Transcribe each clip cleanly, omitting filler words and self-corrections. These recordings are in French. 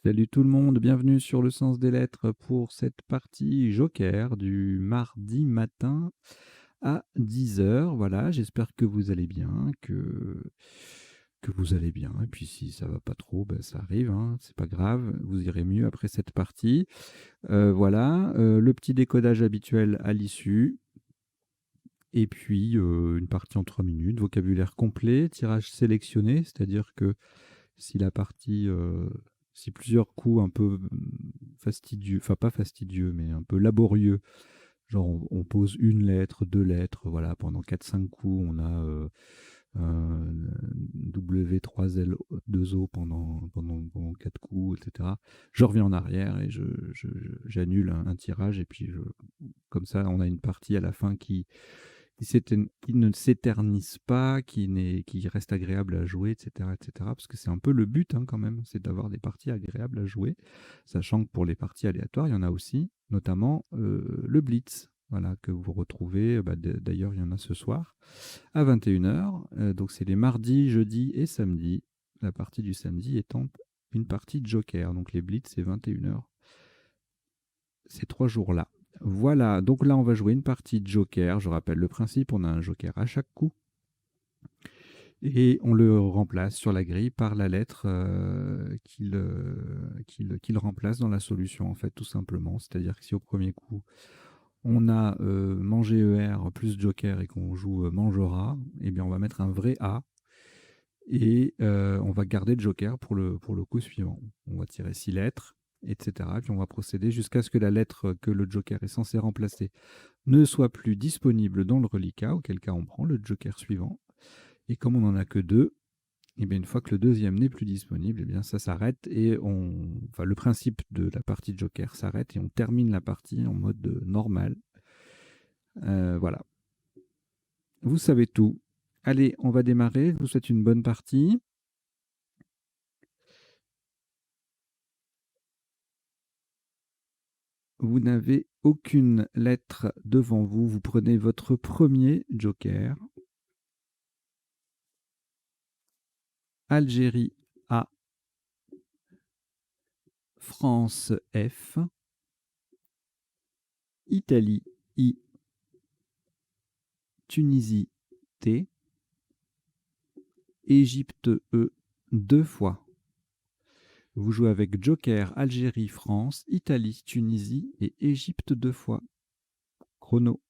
Salut tout le monde, bienvenue sur le sens des lettres pour cette partie Joker du mardi matin à 10 heures. Voilà, j'espère que vous allez bien, que vous allez bien. Et puis si ça va pas trop, ben, ça arrive, hein, c'est pas grave, vous irez mieux après cette partie. Voilà, le petit décodage habituel à l'issue. Et puis une partie en 3 minutes, vocabulaire complet, tirage sélectionné, c'est-à-dire que si la partie, si plusieurs coups un peu fastidieux, enfin pas fastidieux, mais un peu laborieux, genre on pose une lettre, deux lettres, voilà, pendant quatre cinq coups, on a un W, 3L, 2O pendant 4 coups, etc. Je reviens en arrière et j'annule un tirage et puis comme ça, on a une partie à la fin qui ne s'éternise pas, qui reste agréable à jouer, etc., etc. Parce que c'est un peu le but, hein, quand même, c'est d'avoir des parties agréables à jouer, sachant que pour les parties aléatoires, il y en a aussi, notamment le Blitz, voilà, que vous retrouvez, bah, d'ailleurs, il y en a ce soir, à 21 h. Donc c'est les mardis, jeudis et samedis. La partie du samedi étant une partie de Joker. Donc les Blitz, c'est 21 h ces 3 jours-là. Voilà, donc là on va jouer une partie de Joker. Je rappelle le principe, on a un Joker à chaque coup et on le remplace sur la grille par la lettre qu'il remplace dans la solution, en fait, tout simplement. C'est-à-dire que si au premier coup on a mangé ER plus Joker et qu'on joue mangera, eh bien on va mettre un vrai A et on va garder le Joker pour le coup suivant. On va tirer 6 lettres, etc. Puis on va procéder jusqu'à ce que la lettre que le Joker est censé remplacer ne soit plus disponible dans le reliquat, auquel cas on prend le Joker suivant. Et comme on n'en a que deux, et bien une fois que le deuxième n'est plus disponible, et bien ça s'arrête et enfin, le principe de la partie de Joker s'arrête et on termine la partie en mode normal. Voilà, vous savez tout. Allez, on va démarrer. Je vous souhaite une bonne partie. Vous n'avez aucune lettre devant vous. Vous prenez votre premier Joker. Algérie A, France F, Italie I, Tunisie T, Égypte E, deux fois. Vous jouez avec Joker, Algérie, France, Italie, Tunisie et Égypte deux fois. Chrono.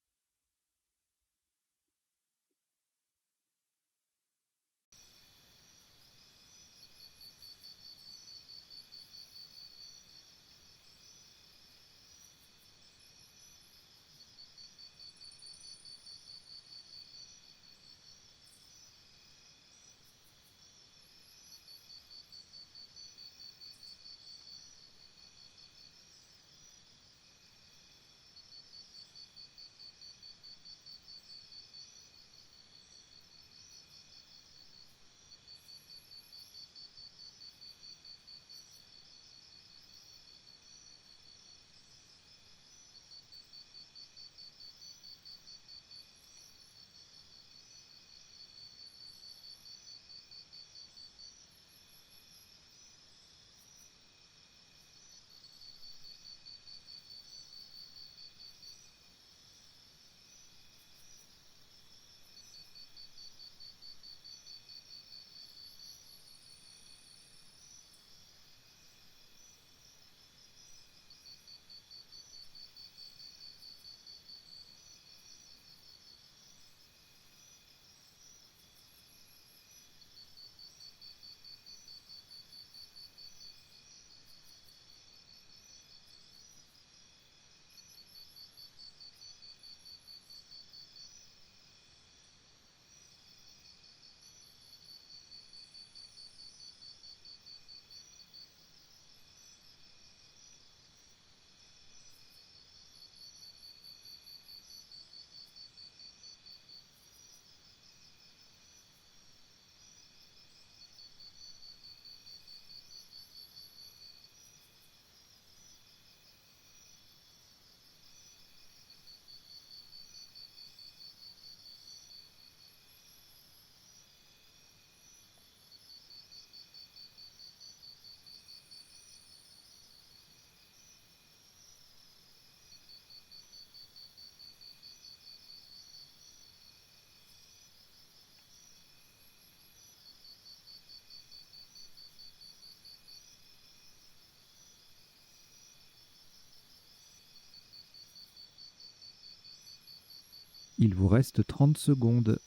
Il vous reste 30 secondes.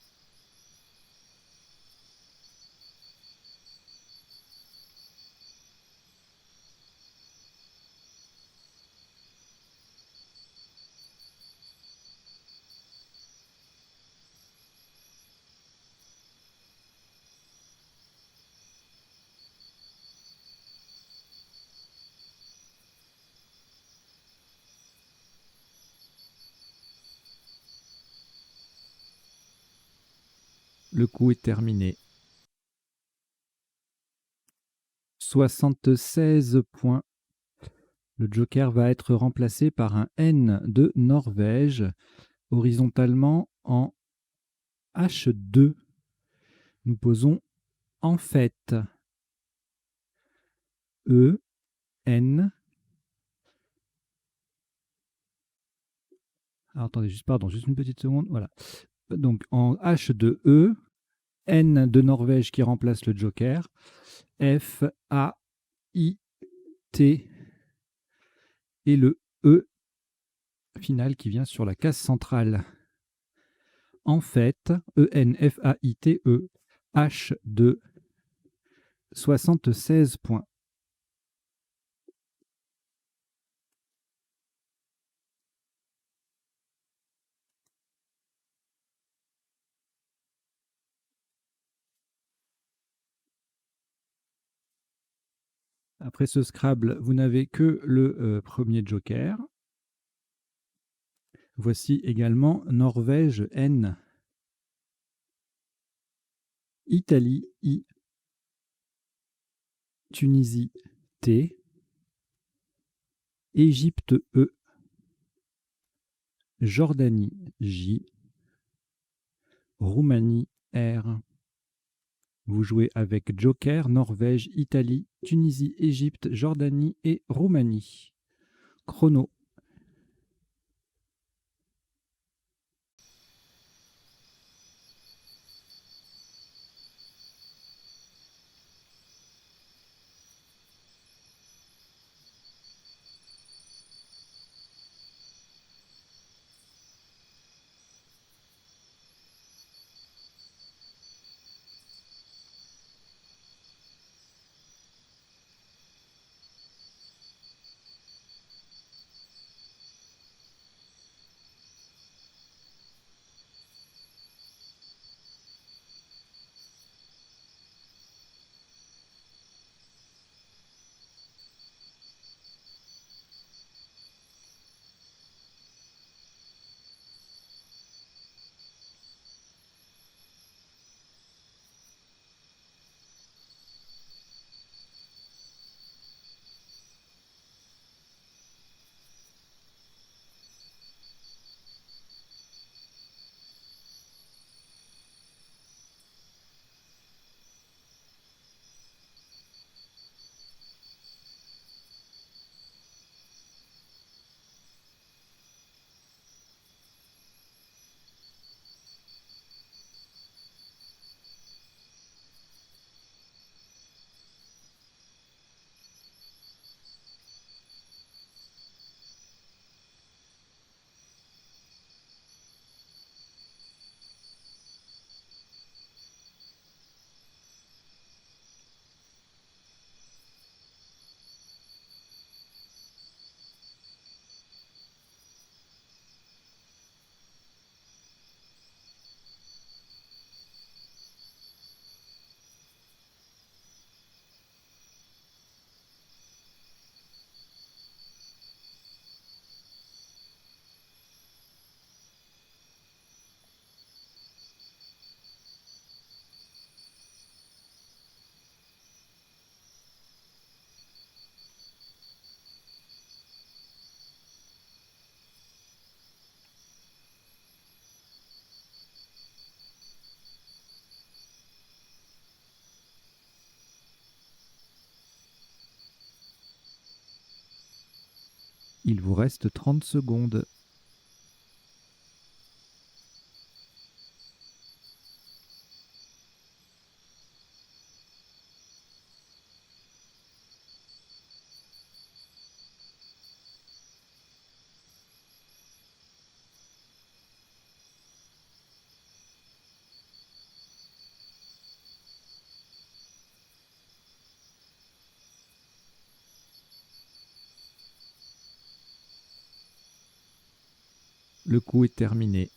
Le coup est terminé. 76 points. Le joker va être remplacé par un N de Norvège, horizontalement en H2. Nous posons en fait. E, N. Alors, attendez, juste une petite seconde. Voilà. Donc en H2E, N de Norvège qui remplace le joker, F, A, I, T et le E final qui vient sur la case centrale. En fait, E, N, F, A, I, T, E, H2, 76 points. Après ce Scrabble, vous n'avez que le premier joker. Voici également Norvège N, Italie I, Tunisie T, Égypte E, Jordanie J, Roumanie R. Vous jouez avec Joker, Norvège, Italie, Tunisie, Égypte, Jordanie et Roumanie. Chrono. Il vous reste 30 secondes. Le coup est terminé.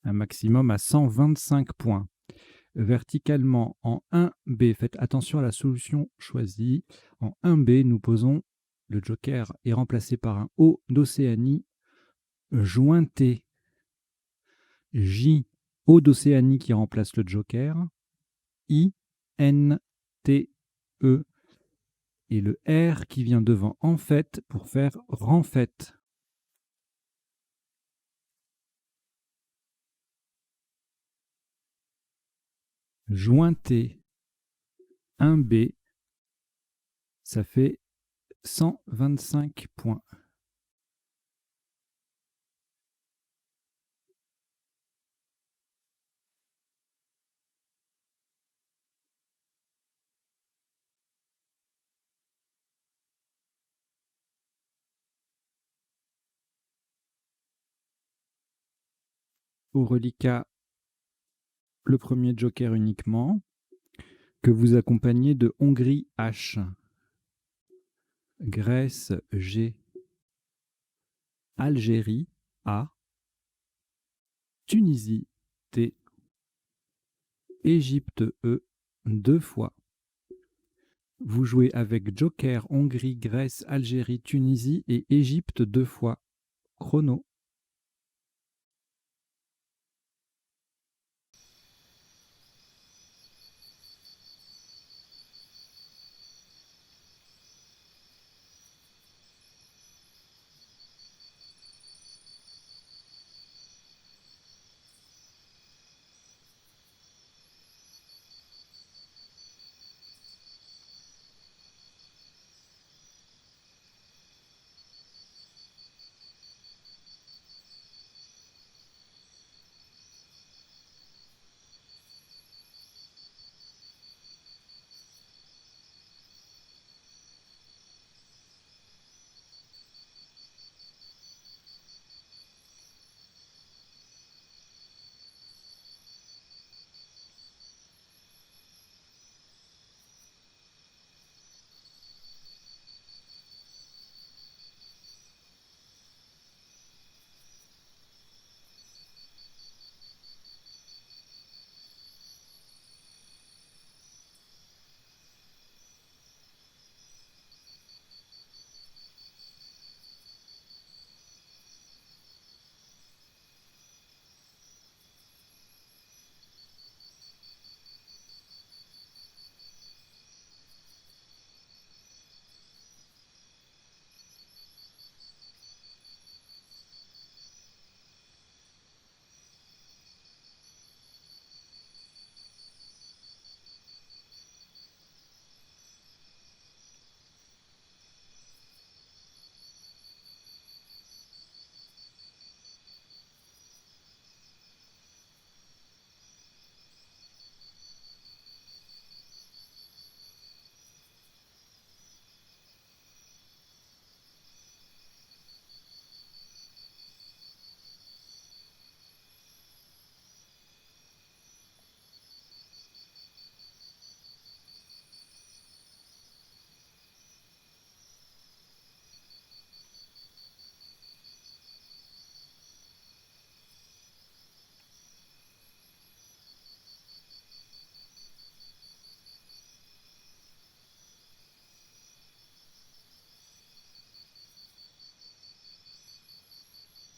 Un maximum à 125 points. Verticalement en 1B, faites attention à la solution choisie. En 1B, nous posons le joker est remplacé par un O d'Océanie jointé. J, O d'Océanie qui remplace le joker. I, N, T, E. Et le R qui vient devant en fait pour faire renfait. Jointé 1B, ça fait 125 points. Au reliquat, le premier joker uniquement, que vous accompagnez de Hongrie H, Grèce G, Algérie A, Tunisie T, Égypte E, 2 fois. Vous jouez avec joker Hongrie, Grèce, Algérie, Tunisie et Égypte 2 fois. Chrono.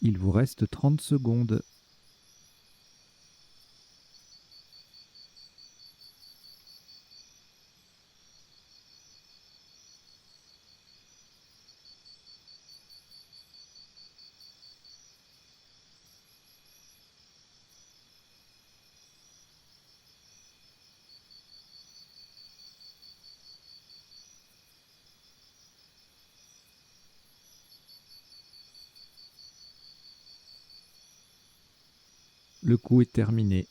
Il vous reste 30 secondes. Le coup est terminé.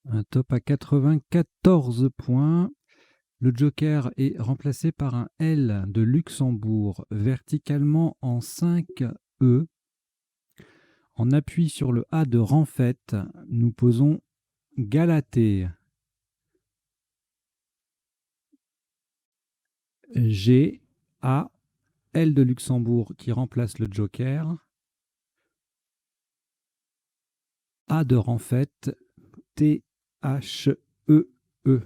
Un top à 94 points. Le joker est remplacé par un L de Luxembourg, verticalement en 5E. En appui sur le A de Renfette, nous posons Galatée. G, A, L de Luxembourg qui remplace le joker. A de Renfette, T, H, E, E.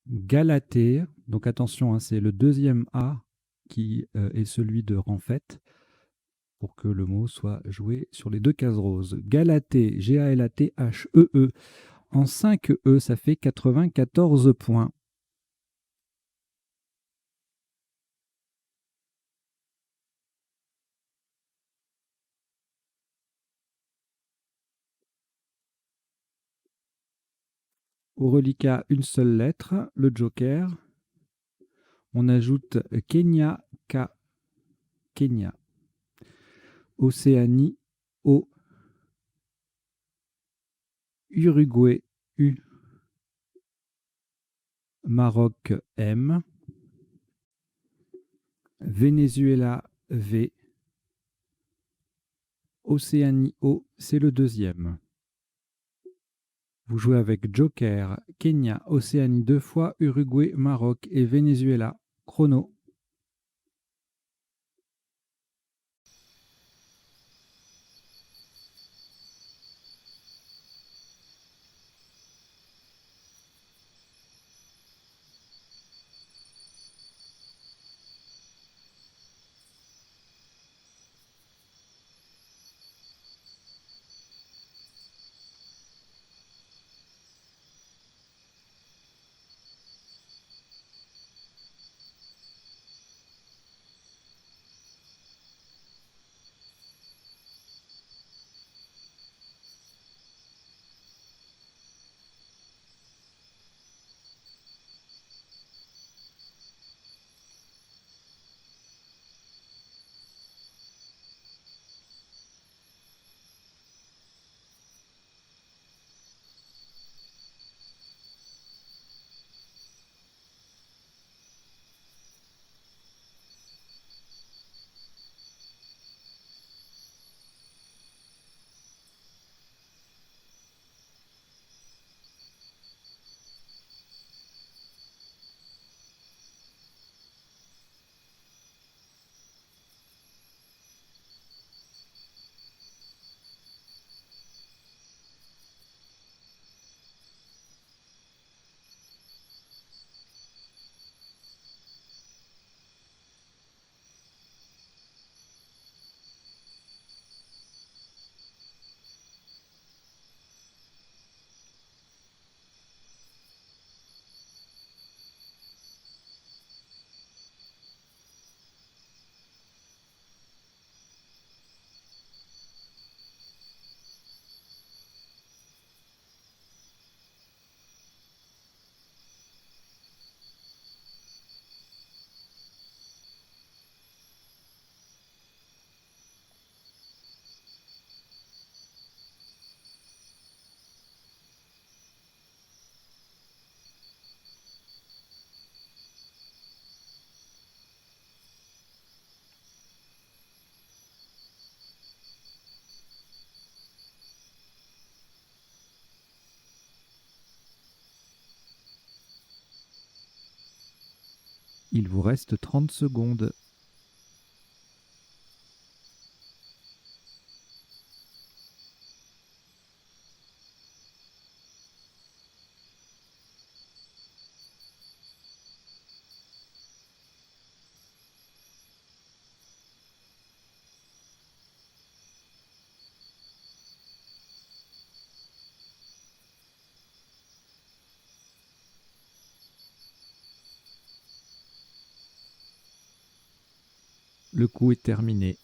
Galatée, donc attention, hein, c'est le deuxième A qui est celui de Renfette pour que le mot soit joué sur les deux cases roses. Galatée, G-A-L-A-T-H-E-E. En 5 E, ça fait 94 points. Au reliquat, une seule lettre, le joker. On ajoute Kenya, K, Kenya. Océanie, O. Uruguay, U. Maroc, M. Venezuela, V. Océanie, O, c'est le deuxième. Vous jouez avec Joker, Kenya, Océanie 2 fois, Uruguay, Maroc et Venezuela. Chrono. Il vous reste 30 secondes. Le coup est terminé.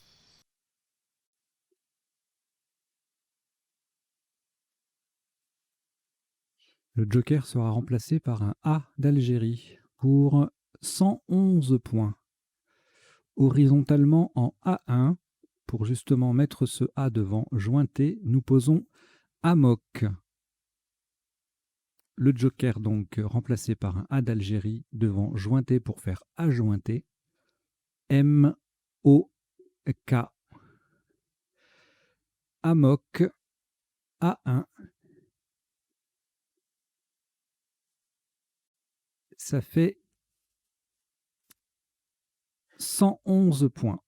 Le joker sera remplacé par un A d'Algérie pour 111 points. Horizontalement en A1, pour justement mettre ce A devant jointé, nous posons Amok. Le joker donc remplacé par un A d'Algérie devant jointé pour faire A jointé. M-O-K. Amok A1. Ça fait 111 points.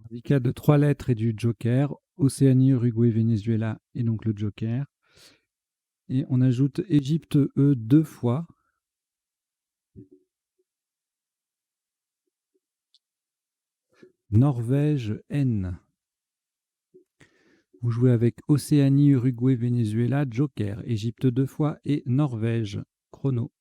Handicap de 3 lettres et du joker. Océanie, Uruguay, Venezuela et donc le joker. Et on ajoute Égypte E 2 fois. Norvège N. Vous jouez avec Océanie, Uruguay, Venezuela, joker. Égypte 2 fois et Norvège. Chrono.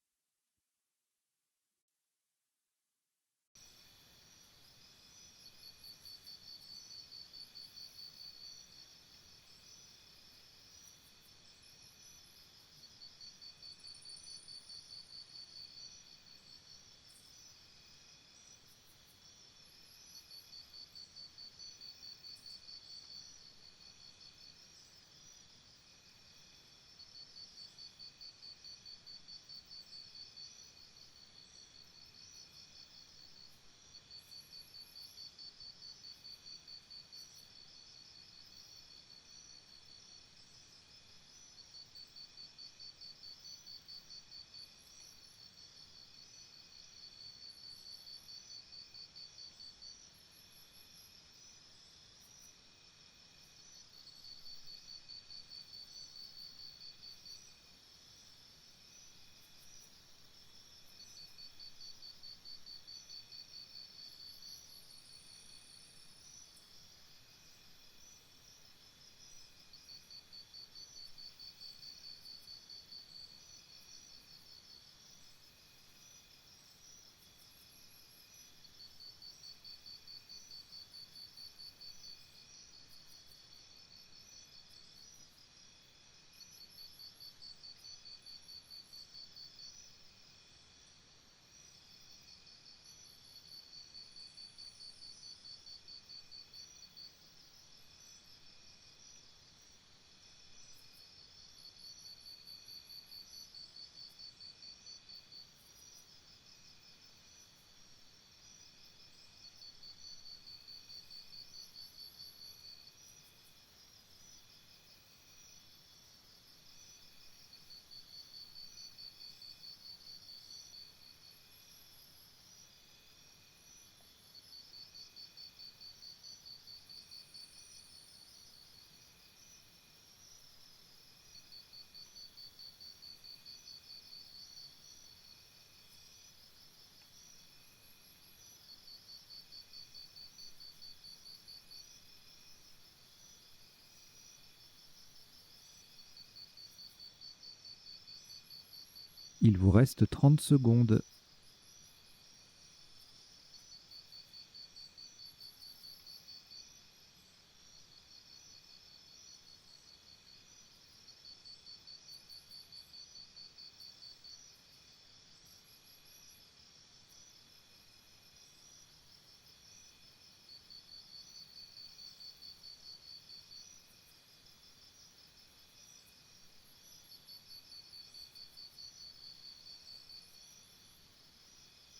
Il vous reste 30 secondes.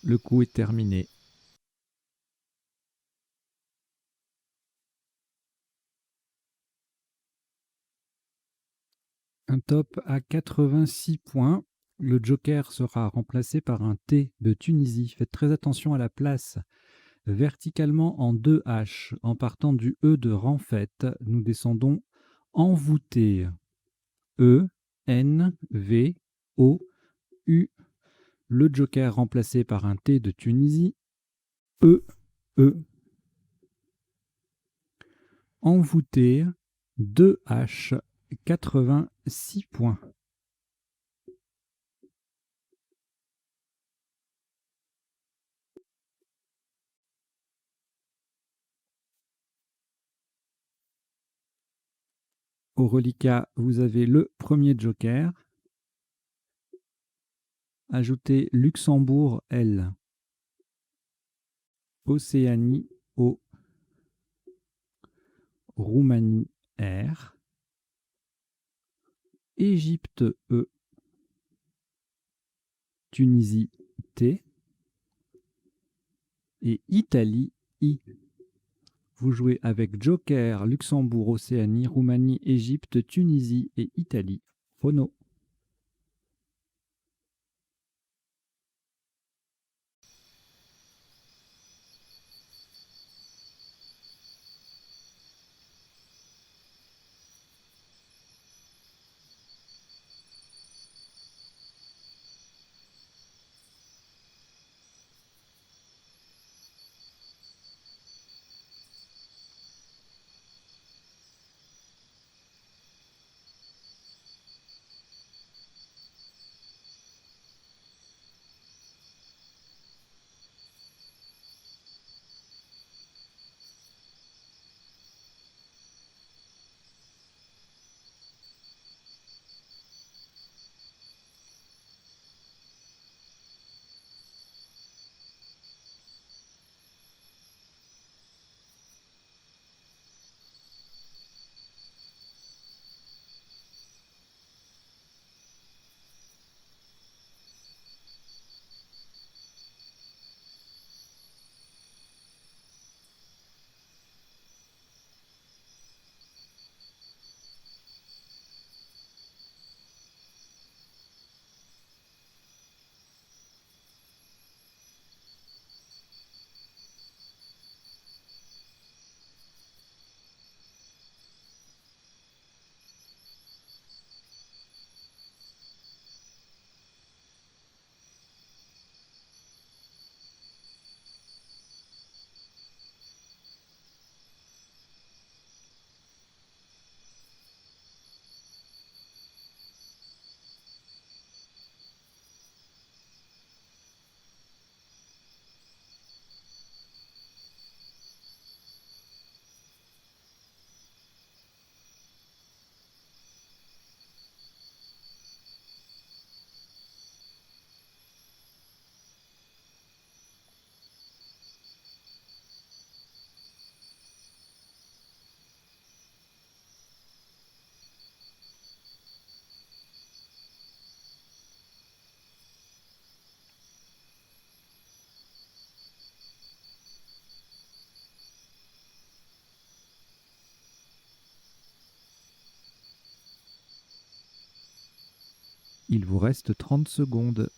Le coup est terminé. Un top à 86 points. Le joker sera remplacé par un T de Tunisie. Faites très attention à la place. Verticalement en 2 H, en partant du E de Renfête, nous descendons envoûté. E, N, V, O, U. Le joker remplacé par un T de Tunisie. E, E. Envoûté, 2 H, 86 points. Au reliquat, vous avez le premier joker. Ajoutez Luxembourg L. Océanie O. Roumanie R. Égypte E. Tunisie T et Italie I. Vous jouez avec Joker, Luxembourg, Océanie, Roumanie, Égypte, Tunisie et Italie. Chrono. Il vous reste 30 secondes.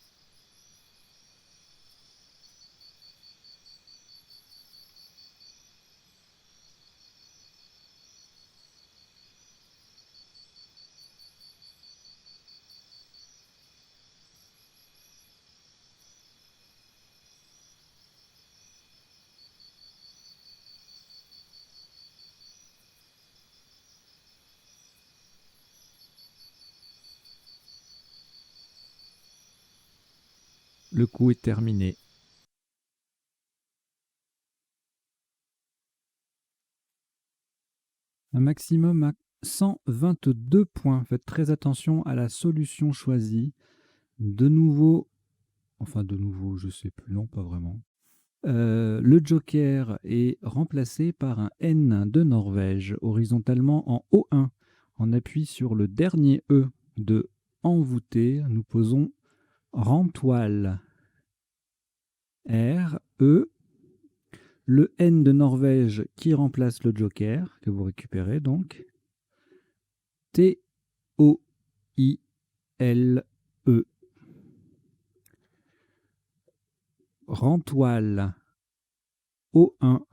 Le coup est terminé. Un maximum à 122 points. Faites très attention à la solution choisie. De nouveau, je sais plus, non, pas vraiment. Le joker est remplacé par un N de Norvège, horizontalement en O1. On appuie sur le dernier E de envoûté. Nous posons Rantoile. R, E, le N de Norvège qui remplace le joker, que vous récupérez donc. T, O, I, L, E. Rantoile. O1.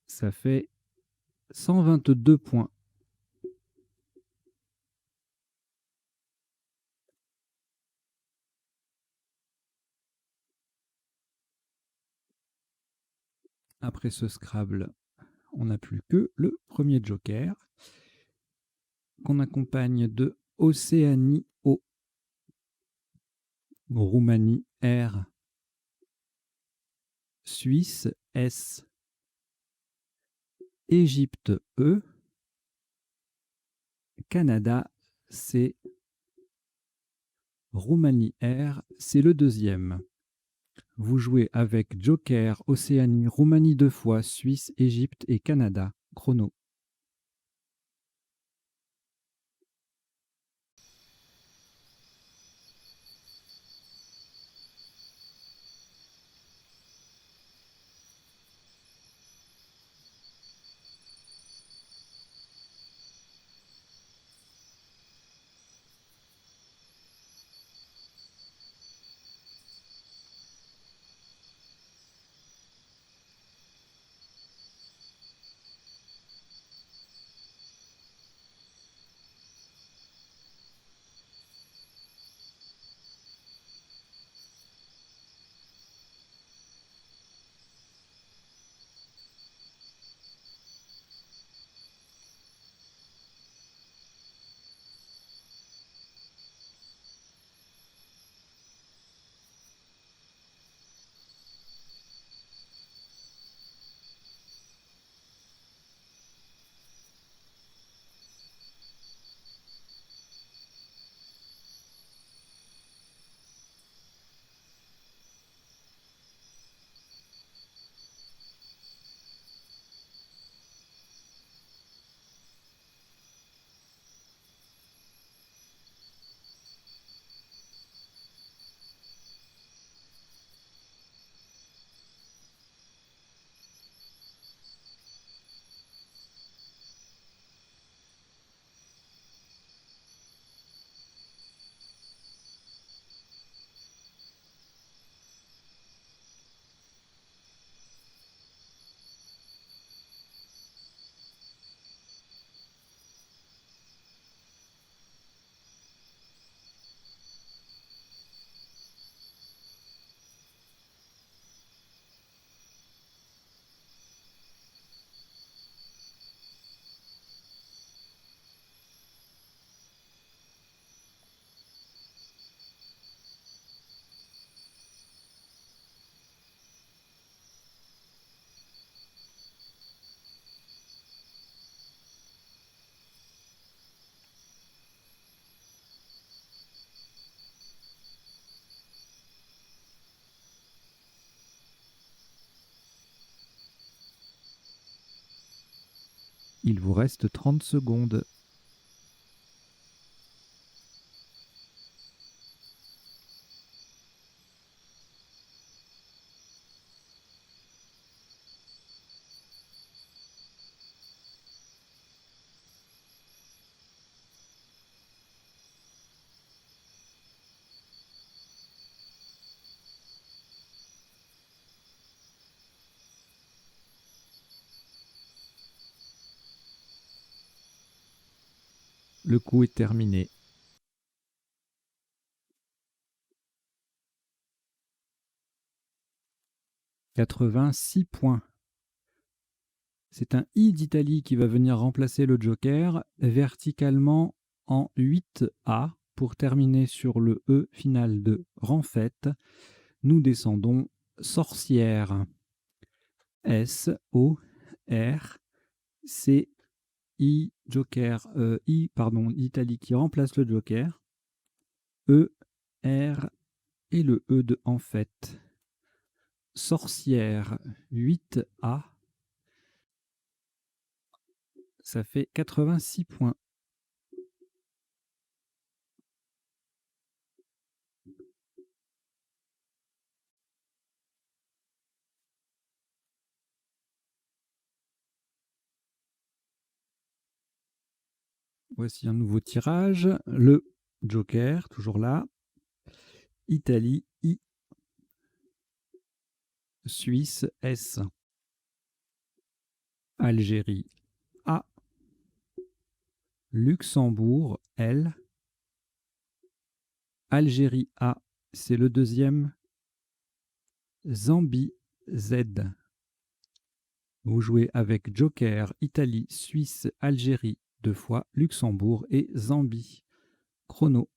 Ça fait 122 points. Après ce Scrabble, on n'a plus que le premier joker, qu'on accompagne de Océanie O, Roumanie R, Suisse S, Égypte E, Canada C, Roumanie R, c'est le deuxième. Vous jouez avec Joker, Océanie, Roumanie 2 fois, Suisse, Égypte et Canada. Chrono. Il vous reste 30 secondes. Le coup est terminé. « 86 points. C'est un I d'Italie qui va venir remplacer le joker verticalement en 8A pour terminer sur le E final de Renfête. Nous descendons sorcière. S-O-R-C-I joker I pardon Italie qui remplace le joker. E-R et le E de en fait. Sorcière 8A. Ça fait 86 points. Voici un nouveau tirage. Le joker, toujours là. Italie, I. Suisse, S. Algérie, A. Luxembourg, L. Algérie, A. C'est le deuxième. Zambie, Z. Vous jouez avec joker, Italie, Suisse, Algérie, 2 fois, Luxembourg et Zambie. Chrono.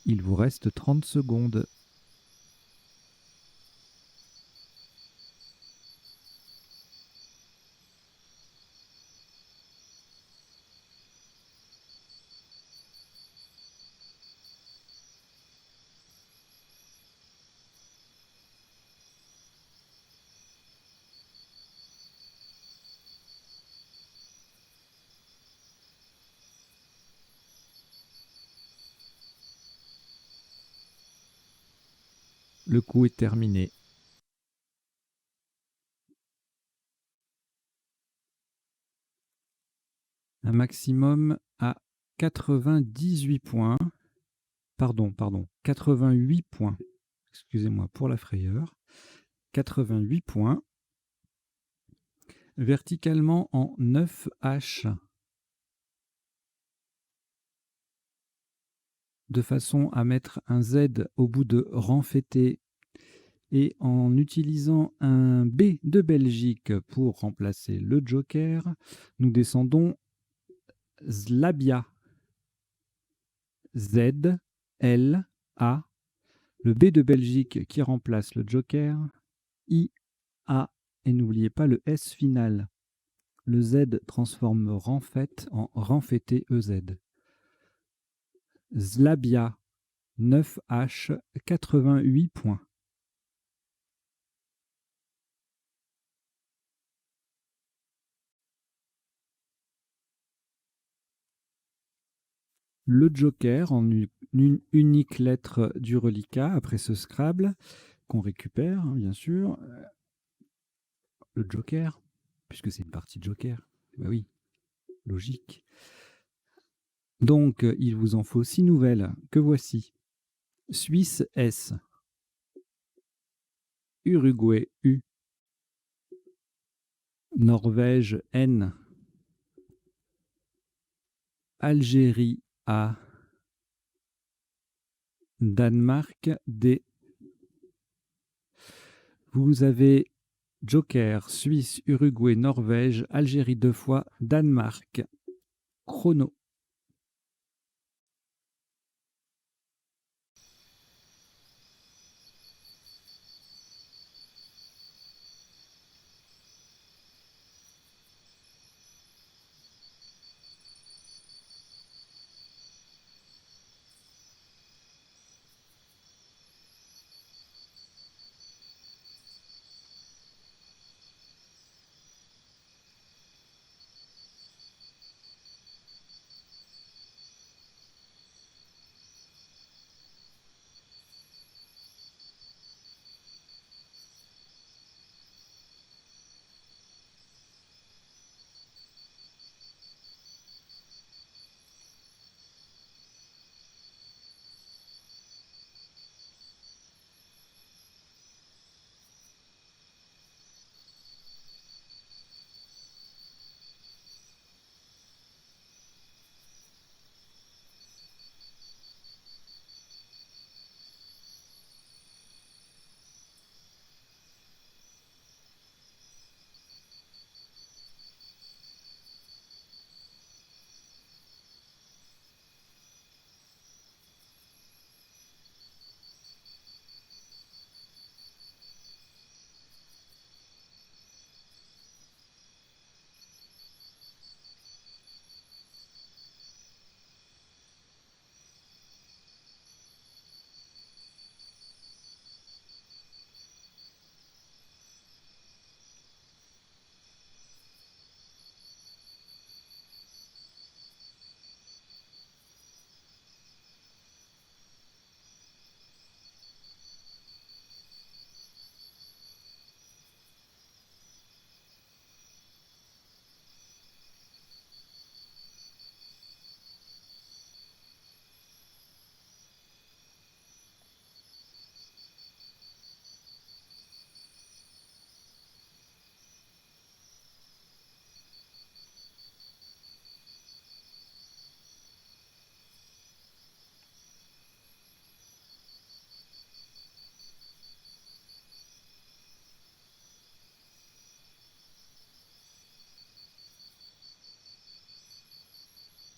Il vous reste 30 secondes. Le coup est terminé. Un maximum à 98 points. Pardon, 88 points. Excusez-moi pour la frayeur. 88 points. Verticalement en 9 H. De façon à mettre un Z au bout de renfêté et en utilisant un B de Belgique pour remplacer le joker, nous descendons Zlabia. Z, L, A. Le B de Belgique qui remplace le joker. I, A. Et n'oubliez pas le S final. Le Z transforme renfait en renfêté EZ. Zlabia, 9H, 88 points. Le joker en une unique lettre du reliquat après ce Scrabble qu'on récupère, hein, bien sûr. Le joker, puisque c'est une partie joker. Bah oui, logique. Donc, il vous en faut 6 nouvelles, que voici. Suisse S. Uruguay U. Norvège N. Algérie A. Danemark D. Vous avez joker, Suisse, Uruguay, Norvège, Algérie 2 fois, Danemark. Chrono.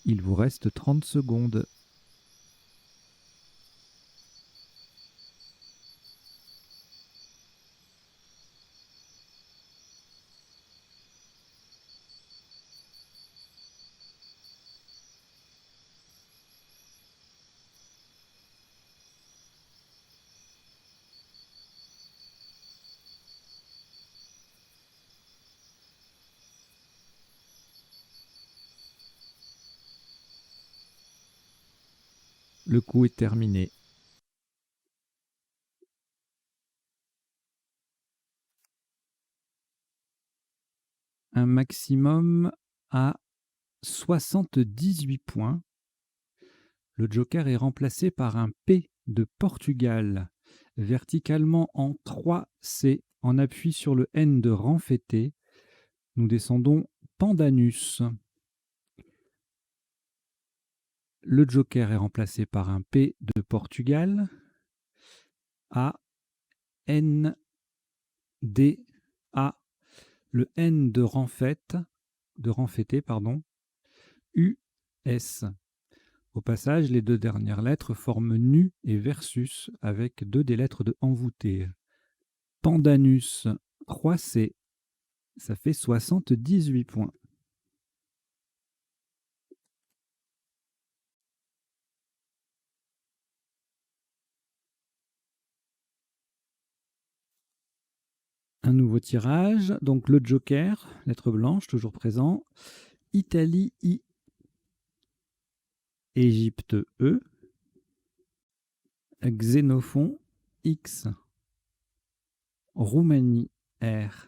Il vous reste 30 secondes. Le coup est terminé. maximum à 78 points. Le joker est remplacé par un P de Portugal, verticalement en 3C, en appui sur le N de Renfetté. Nous descendons Pandanus. Le joker est remplacé par un P de Portugal, A, N, D, A, le N de Renfetté, U, S. Au passage, les deux dernières lettres forment nu et versus avec deux des lettres de envoûté. Pandanus 3C, ça fait 78 points. Un nouveau tirage, donc le joker, lettre blanche, toujours présent. Italie I, Égypte E, Xénophon X, Roumanie R.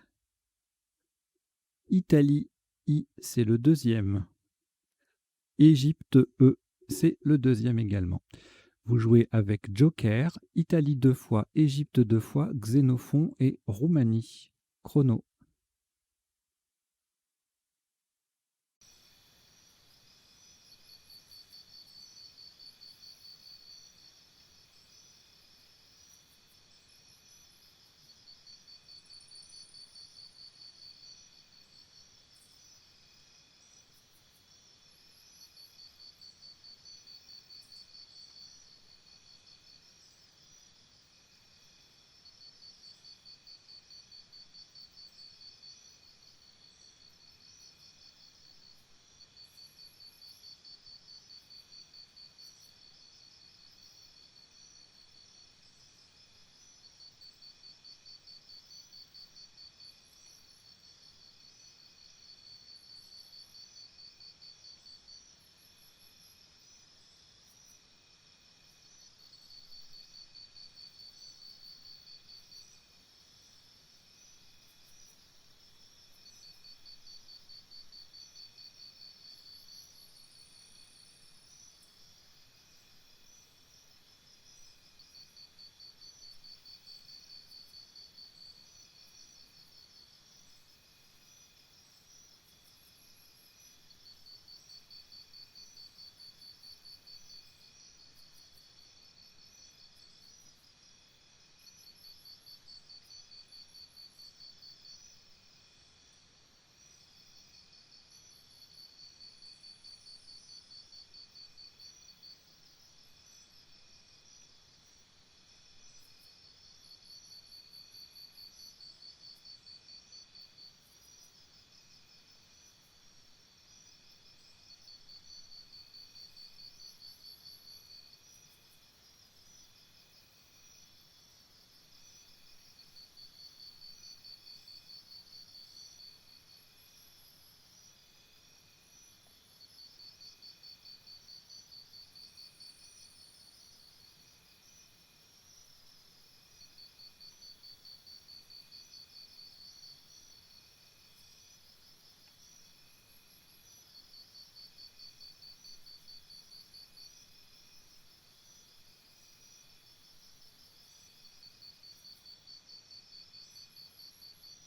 Italie I, c'est le deuxième. Égypte E, c'est le deuxième également. Vous jouez avec joker, Italie 2 fois, Égypte 2 fois, Xénophon et Roumanie. Chrono.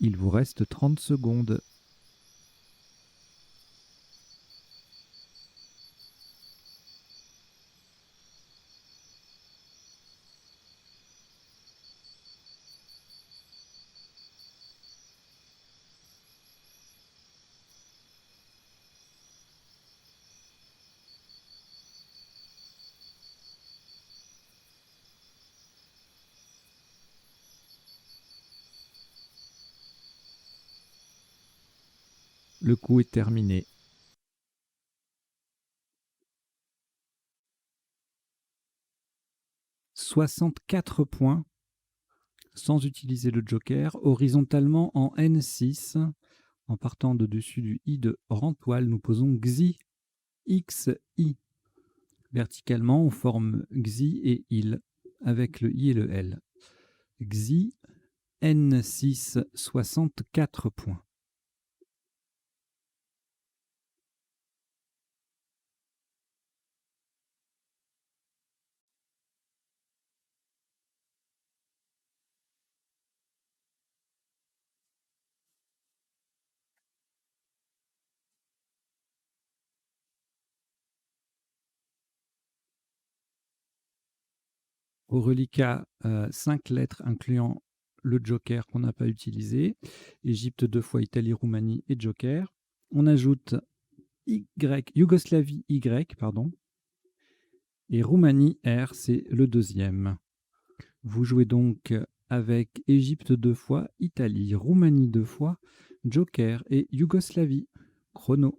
Il vous reste 30 secondes. Le coup est terminé. « 64 points sans utiliser le joker, horizontalement en N6. En partant de dessus du I de Rantoile, nous posons Xi, XI. Verticalement, on forme Xi et il, avec le I et le L. Xi, N6, 64 points. Au reliquat, 5 lettres incluant le joker qu'on n'a pas utilisé. Égypte 2 fois, Italie, Roumanie et joker. On ajoute Yougoslavie Y, pardon, et Roumanie R, c'est le deuxième. Vous jouez donc avec Égypte 2 fois, Italie, Roumanie 2 fois, joker et Yougoslavie. Chrono.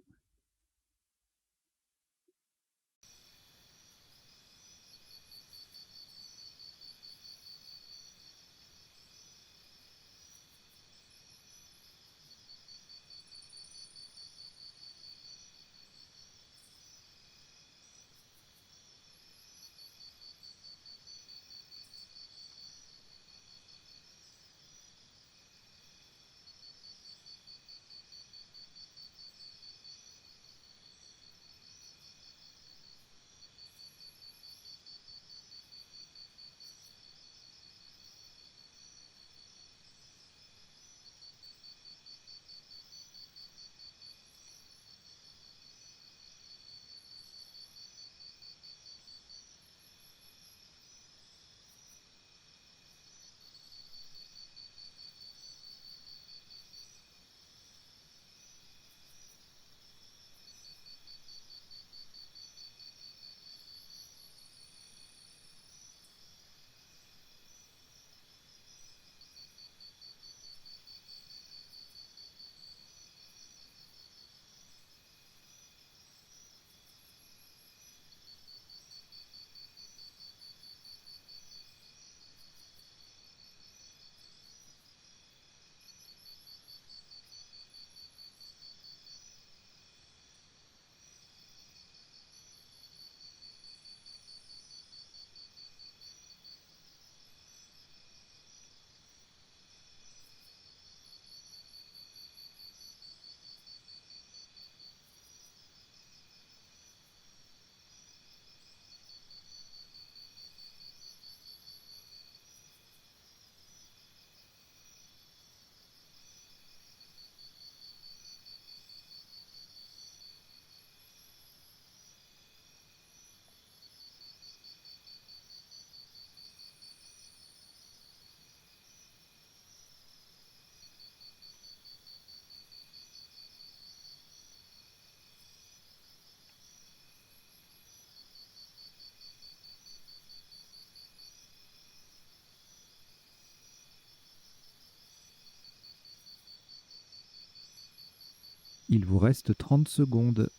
Il vous reste 30 secondes.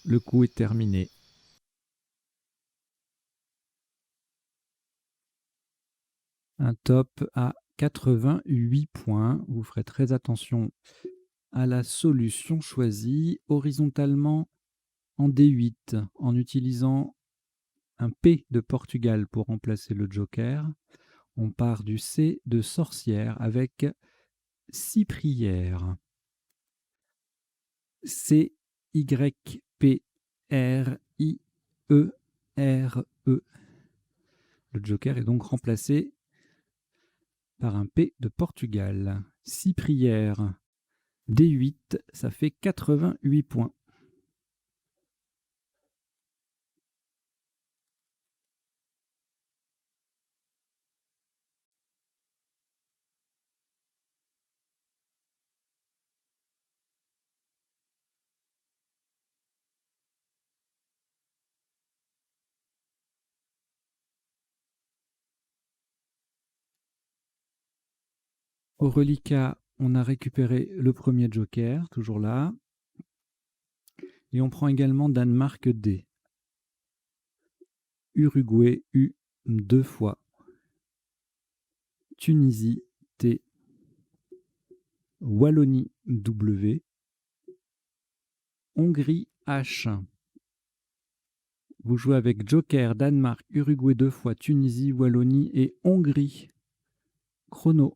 Le coup est terminé. Un top à 88 points. Vous ferez très attention à la solution choisie horizontalement en D8 en utilisant un P de Portugal pour remplacer le joker. On part du C de sorcière avec 6 prières. C, Y, P, R, I, E, R, E. Le joker est donc remplacé par un P de Portugal. 6 prières. D8, ça fait 88 points. Au reliquat, on a récupéré le premier joker, toujours là. Et on prend également Danemark D. Uruguay U 2 fois. Tunisie T. Wallonie W. Hongrie H. Vous jouez avec Joker, Danemark, Uruguay 2 fois, Tunisie, Wallonie et Hongrie. Chrono.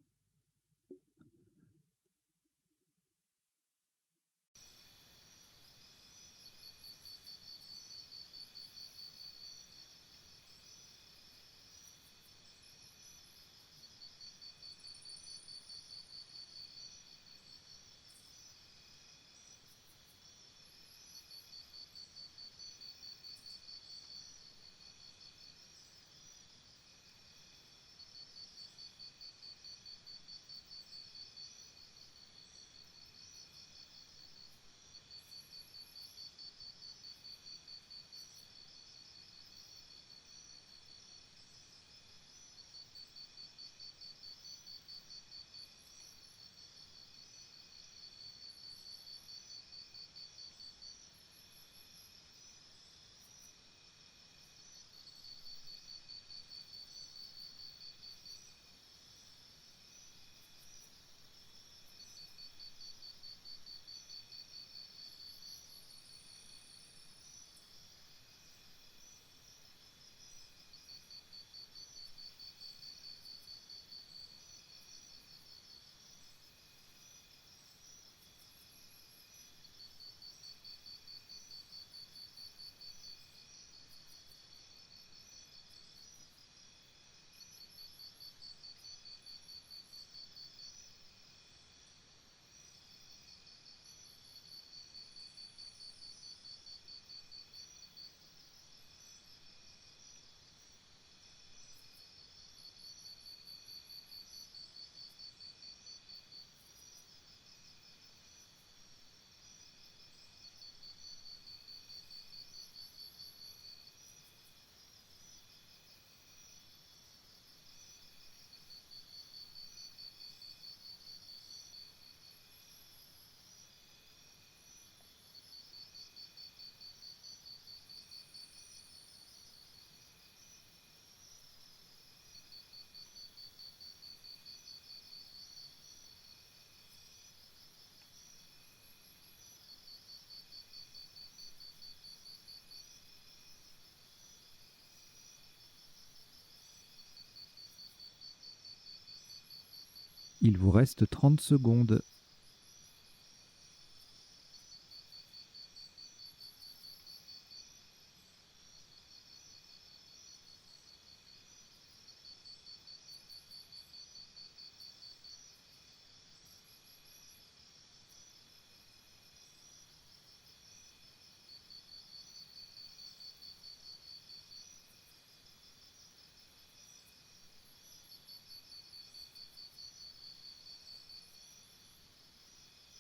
Il vous reste 30 secondes.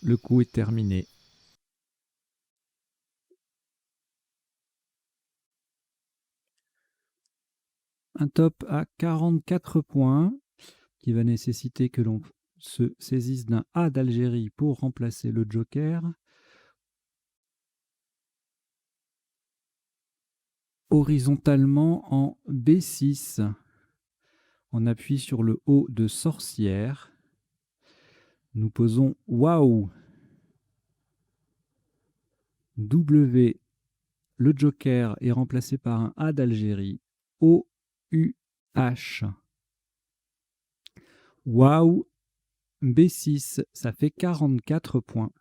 Le coup est terminé. Un top à 44 points qui va nécessiter que l'on se saisisse d'un A d'Algérie pour remplacer le Joker. Horizontalement en B6. On appuie sur le O de sorcière. Nous posons Waouh. W. Le Joker est remplacé par un A d'Algérie. O-U-H. Waouh. B6, ça fait 44 points.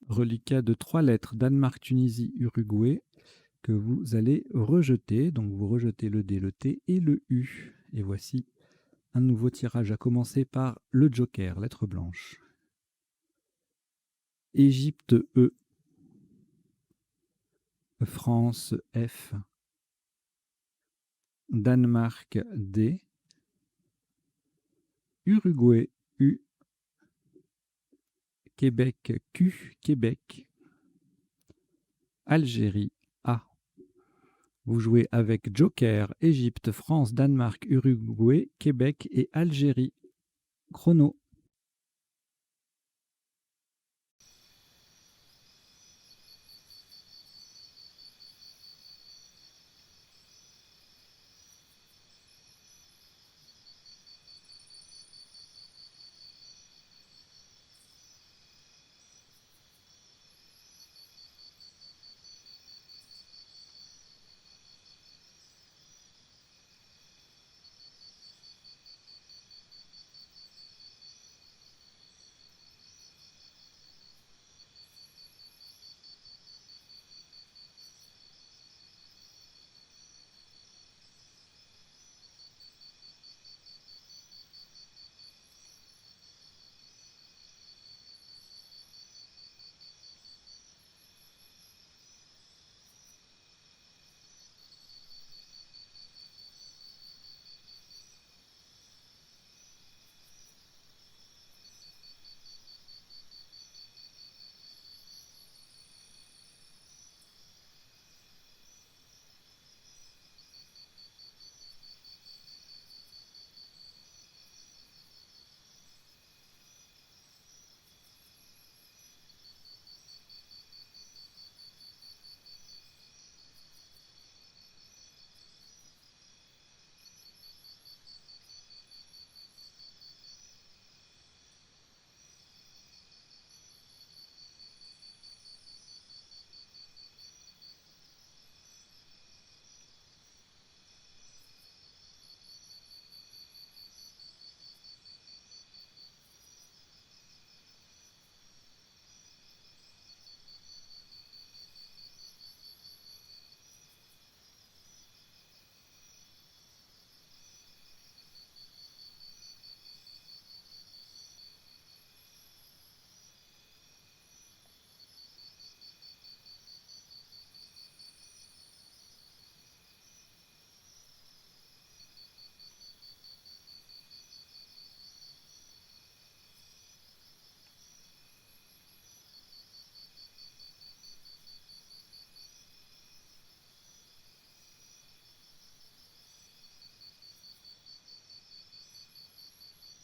Reliquat de 3 lettres, Danemark, Tunisie, Uruguay, que vous allez rejeter. Donc vous rejetez le D, le T et le U. Et voici un nouveau tirage, à commencer par le Joker, lettre blanche. Égypte E. France F. Danemark D. Uruguay U. Québec Q. Québec. Algérie A. Vous jouez avec Joker, Égypte, France, Danemark, Uruguay, Québec et Algérie. Chrono.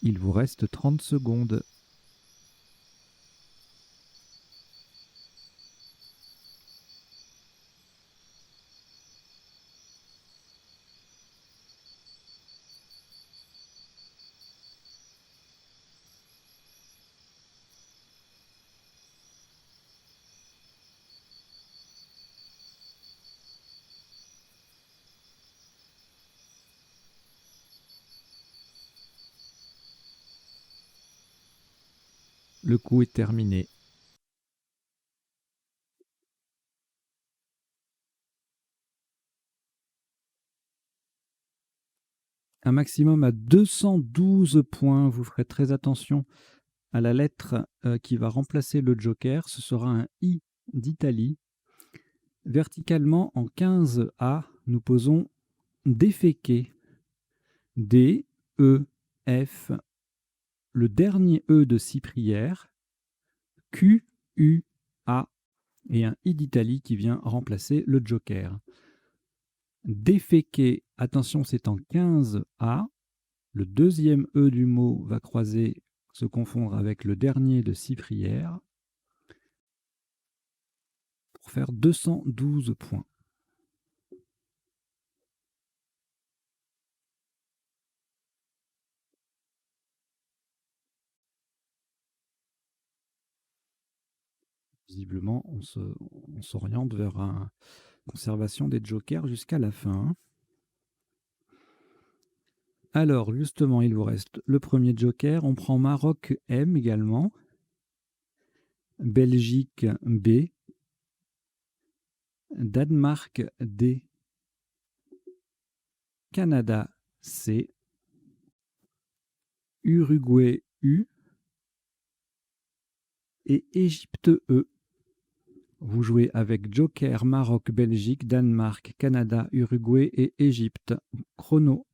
Il vous reste 30 secondes. Le coup est terminé. Un maximum à 212 points. Vous ferez très attention à la lettre qui va remplacer le joker. Ce sera un I d'Italie. Verticalement, en 15A, nous posons déféquer. D, E, F, le dernier E de Cyprière, Q, U, A, et un I d'Italie qui vient remplacer le joker. Déféquer, attention, c'est en 15A. Le deuxième E du mot va croiser, se confondre avec le dernier de Cyprière pour faire 212 points. Visiblement, on s'oriente vers une conservation des jokers jusqu'à la fin. Alors, justement, il vous reste le premier joker. On prend Maroc M également. Belgique B. Danemark D. Canada C. Uruguay U. Et Égypte E. Vous jouez avec joker Maroc, Belgique, Danemark, Canada, Uruguay et Égypte. Chrono.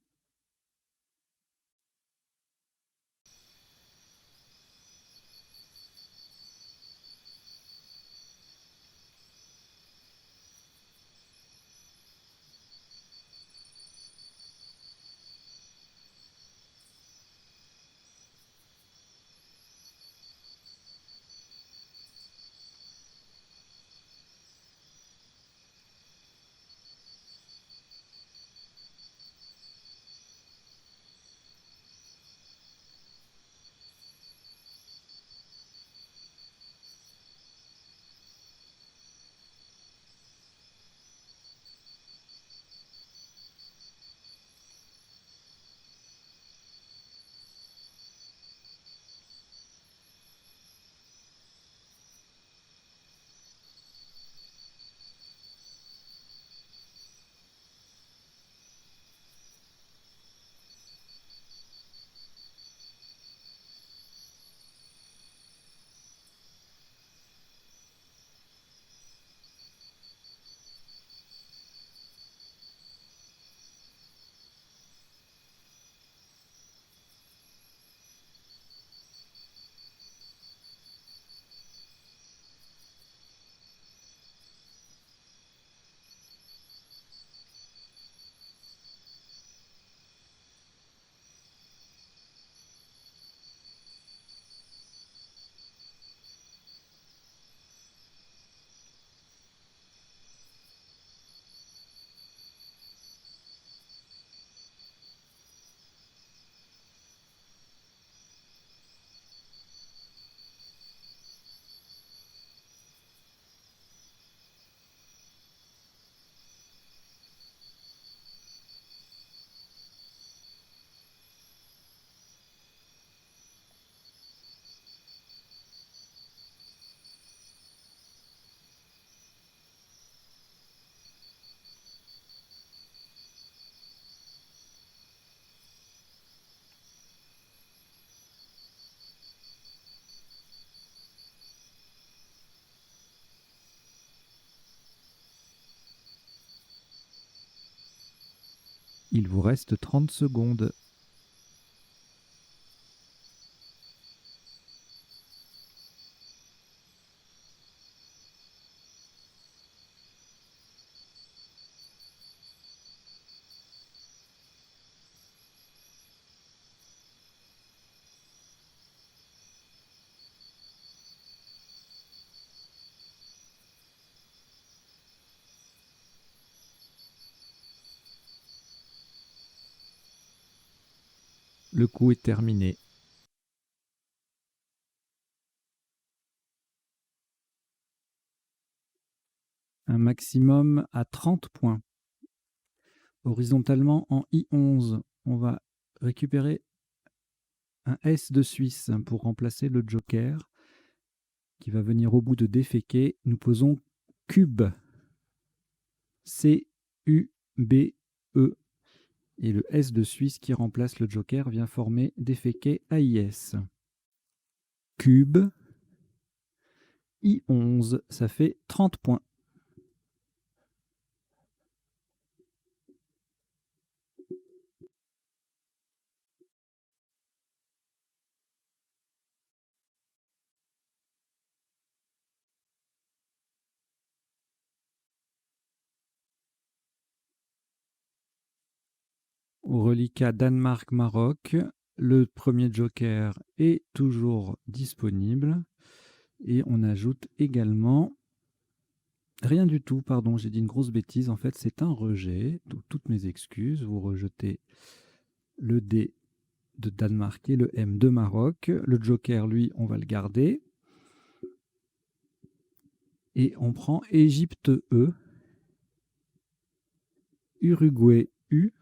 Il vous reste 30 secondes. Le coup est terminé. Un maximum à 30 points. Horizontalement en I11, on va récupérer un S de Suisse pour remplacer le joker qui va venir au bout de déféquer. Nous posons cube. C-U-B-E. Et le S de Suisse qui remplace le joker vient former déféqué AIS. Cube. I11, ça fait 30 points. Au reliquat Danemark-Maroc, le premier joker est toujours disponible. Et on ajoute également... Rien du tout, pardon, j'ai dit une grosse bêtise. En fait, c'est un rejet. Donc, toutes mes excuses. Vous rejetez le D de Danemark et le M de Maroc. Le joker, lui, on va le garder. Et on prend Égypte E, Uruguay U,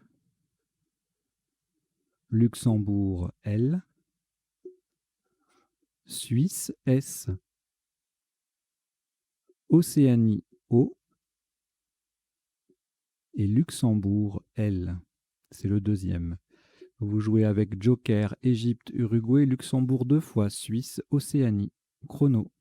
Luxembourg L, Suisse S, Océanie O et Luxembourg L. C'est le deuxième. Vous jouez avec Joker, Égypte, Uruguay, Luxembourg 2 fois, Suisse, Océanie. Chrono.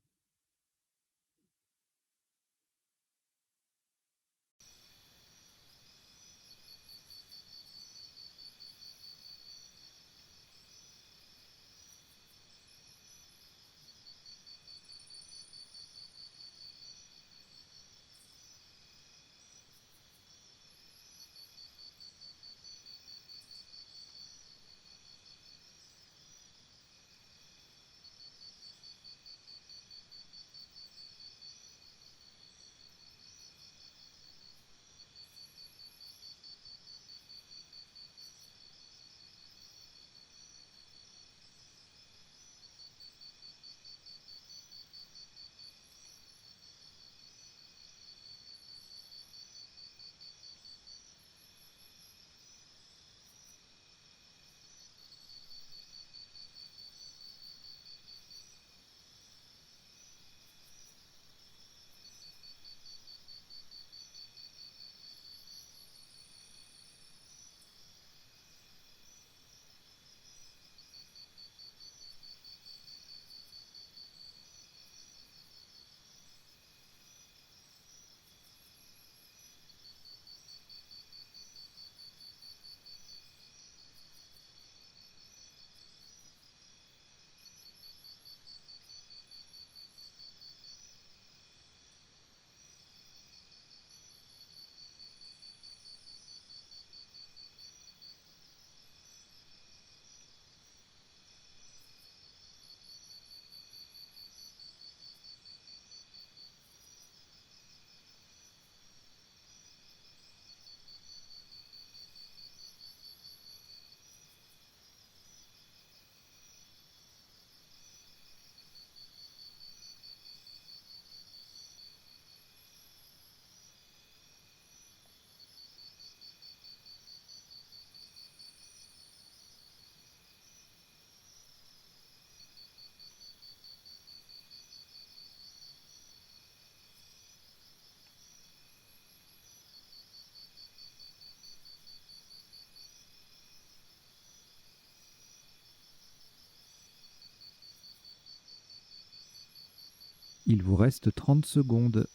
Il vous reste 30 secondes.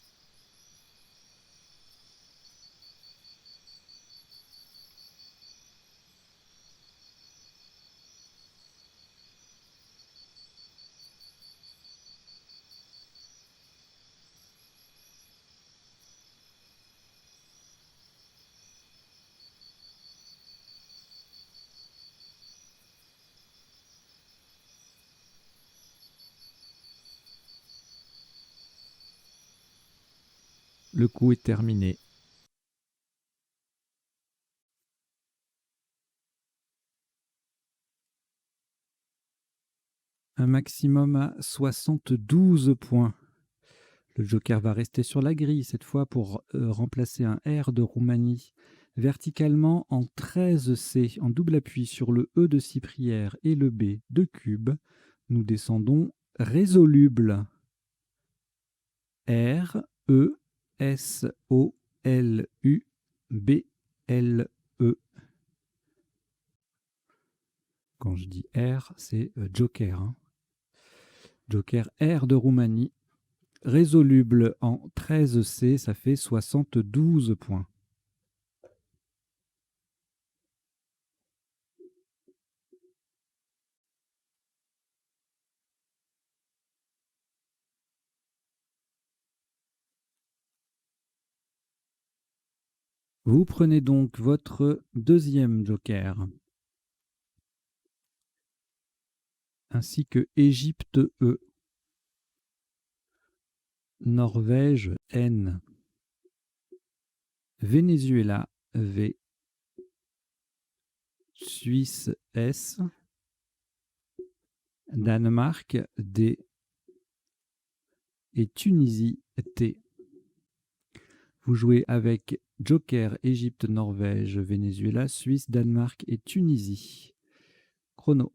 Le coup est terminé. Un maximum à 72 points. Le joker va rester sur la grille cette fois pour remplacer un R de Roumanie verticalement en 13C, en double appui sur le E de Cyprière et le B de Cube. Nous descendons résoluble. R, E, S, O, L, U, B, L, E. Quand je dis R, c'est joker. Hein. Joker R de Roumanie. Résoluble en 13C, ça fait 72 points. Vous prenez donc votre deuxième joker, ainsi que Égypte E, Norvège N, Venezuela V, Suisse S, Danemark D et Tunisie T. Vous jouez avec Joker, Égypte, Norvège, Venezuela, Suisse, Danemark et Tunisie. Chrono.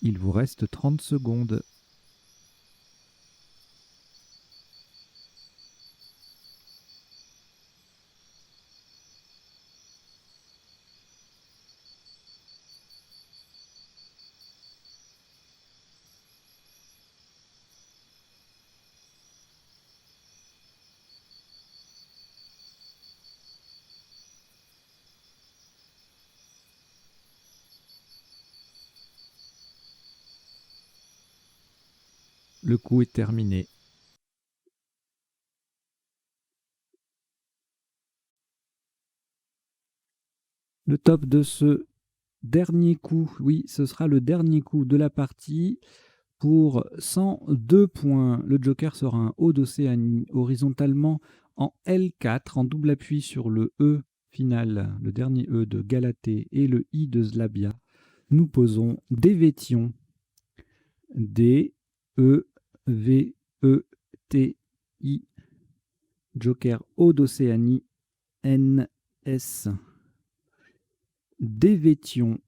Il vous reste 30 secondes. Le coup est terminé. Le top de ce dernier coup, oui, ce sera le dernier coup de la partie. Pour 102 points, le joker sera un O d'Océanie horizontalement en L4, en double appui sur le E final, le dernier E de Galatée et le I de Zlabia. Nous posons des Vétions, des E-V-E-T-I, joker O d'Océanie, N-S. Dévétion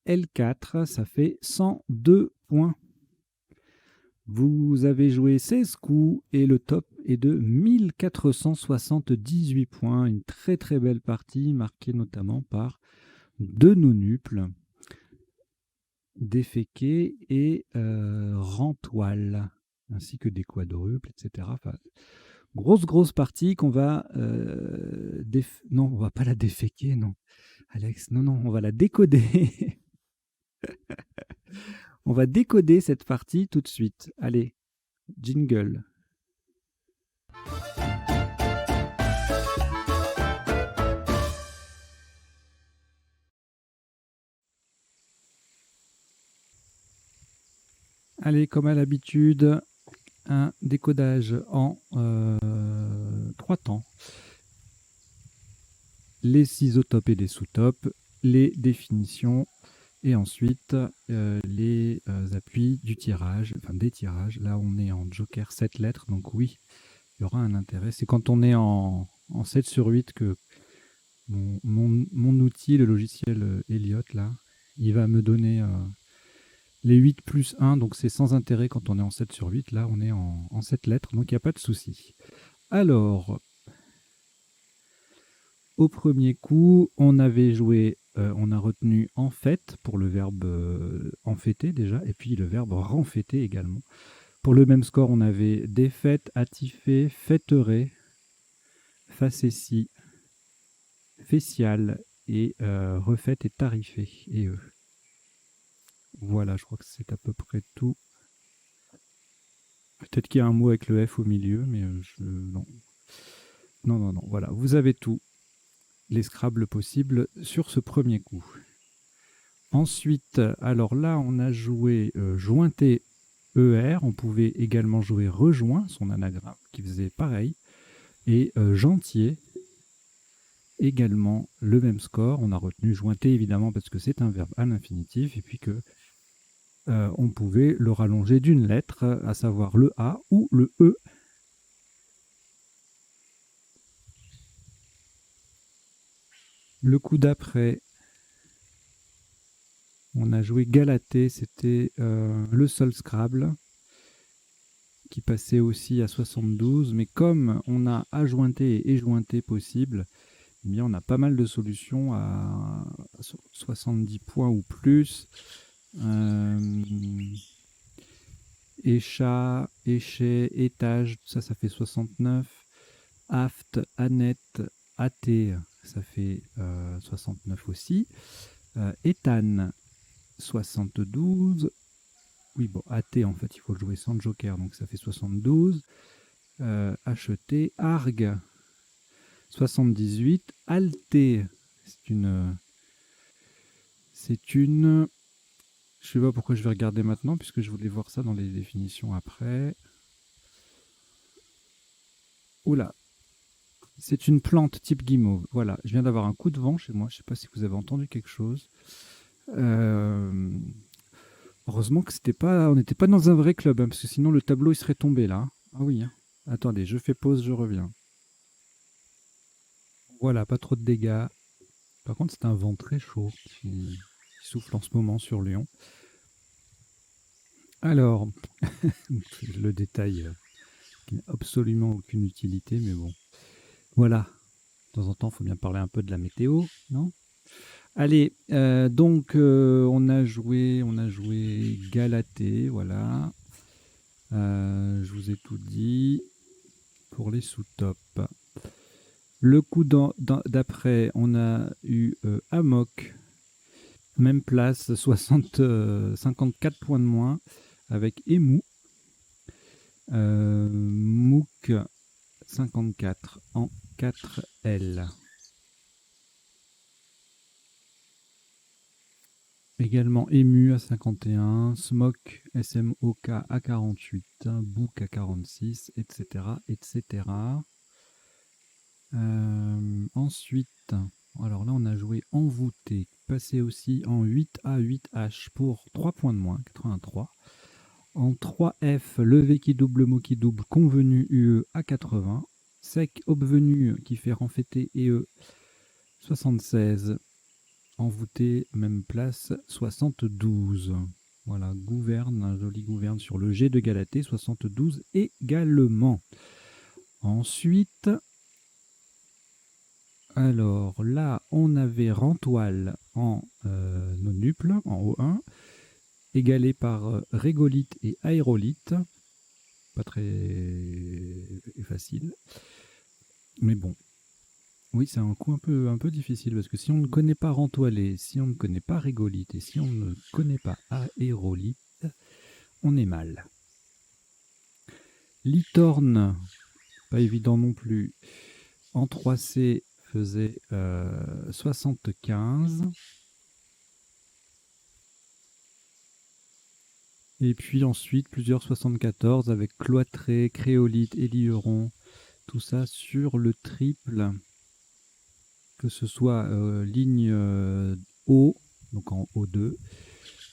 L4, ça fait 102 points. Vous avez joué 16 coups et le top est de 1478 points. Une très très belle partie marquée notamment par 2 nonuples, déféqués et rentoiles, ainsi que des quadruples, etc. Enfin, grosse partie qu'on va... non, on va pas la déféquer, non. Alex, non, on va la décoder. On va décoder cette partie tout de suite. Allez, jingle. Allez, comme à l'habitude, un décodage en 3 temps. Les isotopes et les sous-topes, les définitions, et ensuite les appuis du tirage, enfin des tirages. Là, on est en joker 7 lettres, donc oui, il y aura un intérêt. C'est quand on est en 7 sur 8 que mon outil, le logiciel Elliott, là, il va me donner les 8 plus 1, donc c'est sans intérêt quand on est en 7 sur 8. Là, on est en 7 lettres, donc il n'y a pas de souci. Alors, au premier coup, on avait joué, on a retenu en fait pour le verbe enfêter déjà, et puis le verbe renfêter également. Pour le même score, on avait défaite, attifé, fêterait, facétie, facial et refaite et tarifé. Et voilà, je crois que c'est à peu près tout. Peut-être qu'il y a un mot avec le F au milieu, mais non. Non, voilà, vous avez tout. Les Scrabble possibles sur ce premier coup. Ensuite, alors là, on a joué jointé ER. On pouvait également jouer rejoint, son anagramme, qui faisait pareil. Et gentier, également le même score. On a retenu jointé, évidemment, parce que c'est un verbe à l'infinitif. Et puis que on pouvait le rallonger d'une lettre, à savoir le A ou le E. Le coup d'après, on a joué Galatée, c'était le seul Scrabble qui passait aussi à 72, mais comme on a adjointé et jointé possible, eh bien on a pas mal de solutions à 70 points ou plus. Échat, échet, étage, tout ça, ça fait 69. Aft, Annette, athée, ça fait 69 aussi. Ethan, 72. Oui, bon, athée, en fait, il faut le jouer sans joker, donc ça fait 72. Acheter, argue, 78. Alté, c'est une... Je sais pas pourquoi je vais regarder maintenant, puisque je voulais voir ça dans les définitions après. Oula, c'est une plante type guimauve. Voilà, je viens d'avoir un coup de vent chez moi. Je sais pas si vous avez entendu quelque chose. Heureusement que on n'était pas dans un vrai club, hein, parce que sinon le tableau il serait tombé là. Ah oui. Hein. Attendez, je fais pause, je reviens. Voilà, pas trop de dégâts. Par contre, c'est un vent très chaud qui souffle en ce moment sur Lyon. Alors, le détail qui n'a absolument aucune utilité, mais bon. Voilà. De temps en temps, il faut bien parler un peu de la météo, non? Allez, donc on a joué Galatée, voilà. Je vous ai tout dit pour les sous-tops. Le coup d'après, on a eu Amok, même place, 54 points de moins, avec Emu. Mouk, 54 en 4L. Également Emu à 51, Smok, SMOK à 48, Book à 46, etc. etc. Ensuite, alors là on a joué Envoûté, passé aussi en 8A, 8H pour 3 points de moins, 83. En 3F, levé qui double, mot qui double, convenu UE à 80. Sec, obvenu qui fait renfêter EE 76. Envoûté, même place, 72. Voilà, gouverne, un joli gouverne sur le G de Galatée, 72 également. Ensuite, alors là, on avait Rantoile en nonuple, en O1, égalé par régolithe et aérolithe. Pas très facile. Mais bon. Oui, c'est un coup un peu difficile, parce que si on ne connaît pas Rantoilé, si on ne connaît pas régolithe, et si on ne connaît pas aérolithe, on est mal. Litorne, pas évident non plus. En 3C, faisait 75. Et puis ensuite, plusieurs 74 avec cloîtré, créolite, élieron, tout ça sur le triple, que ce soit ligne O, donc en O2,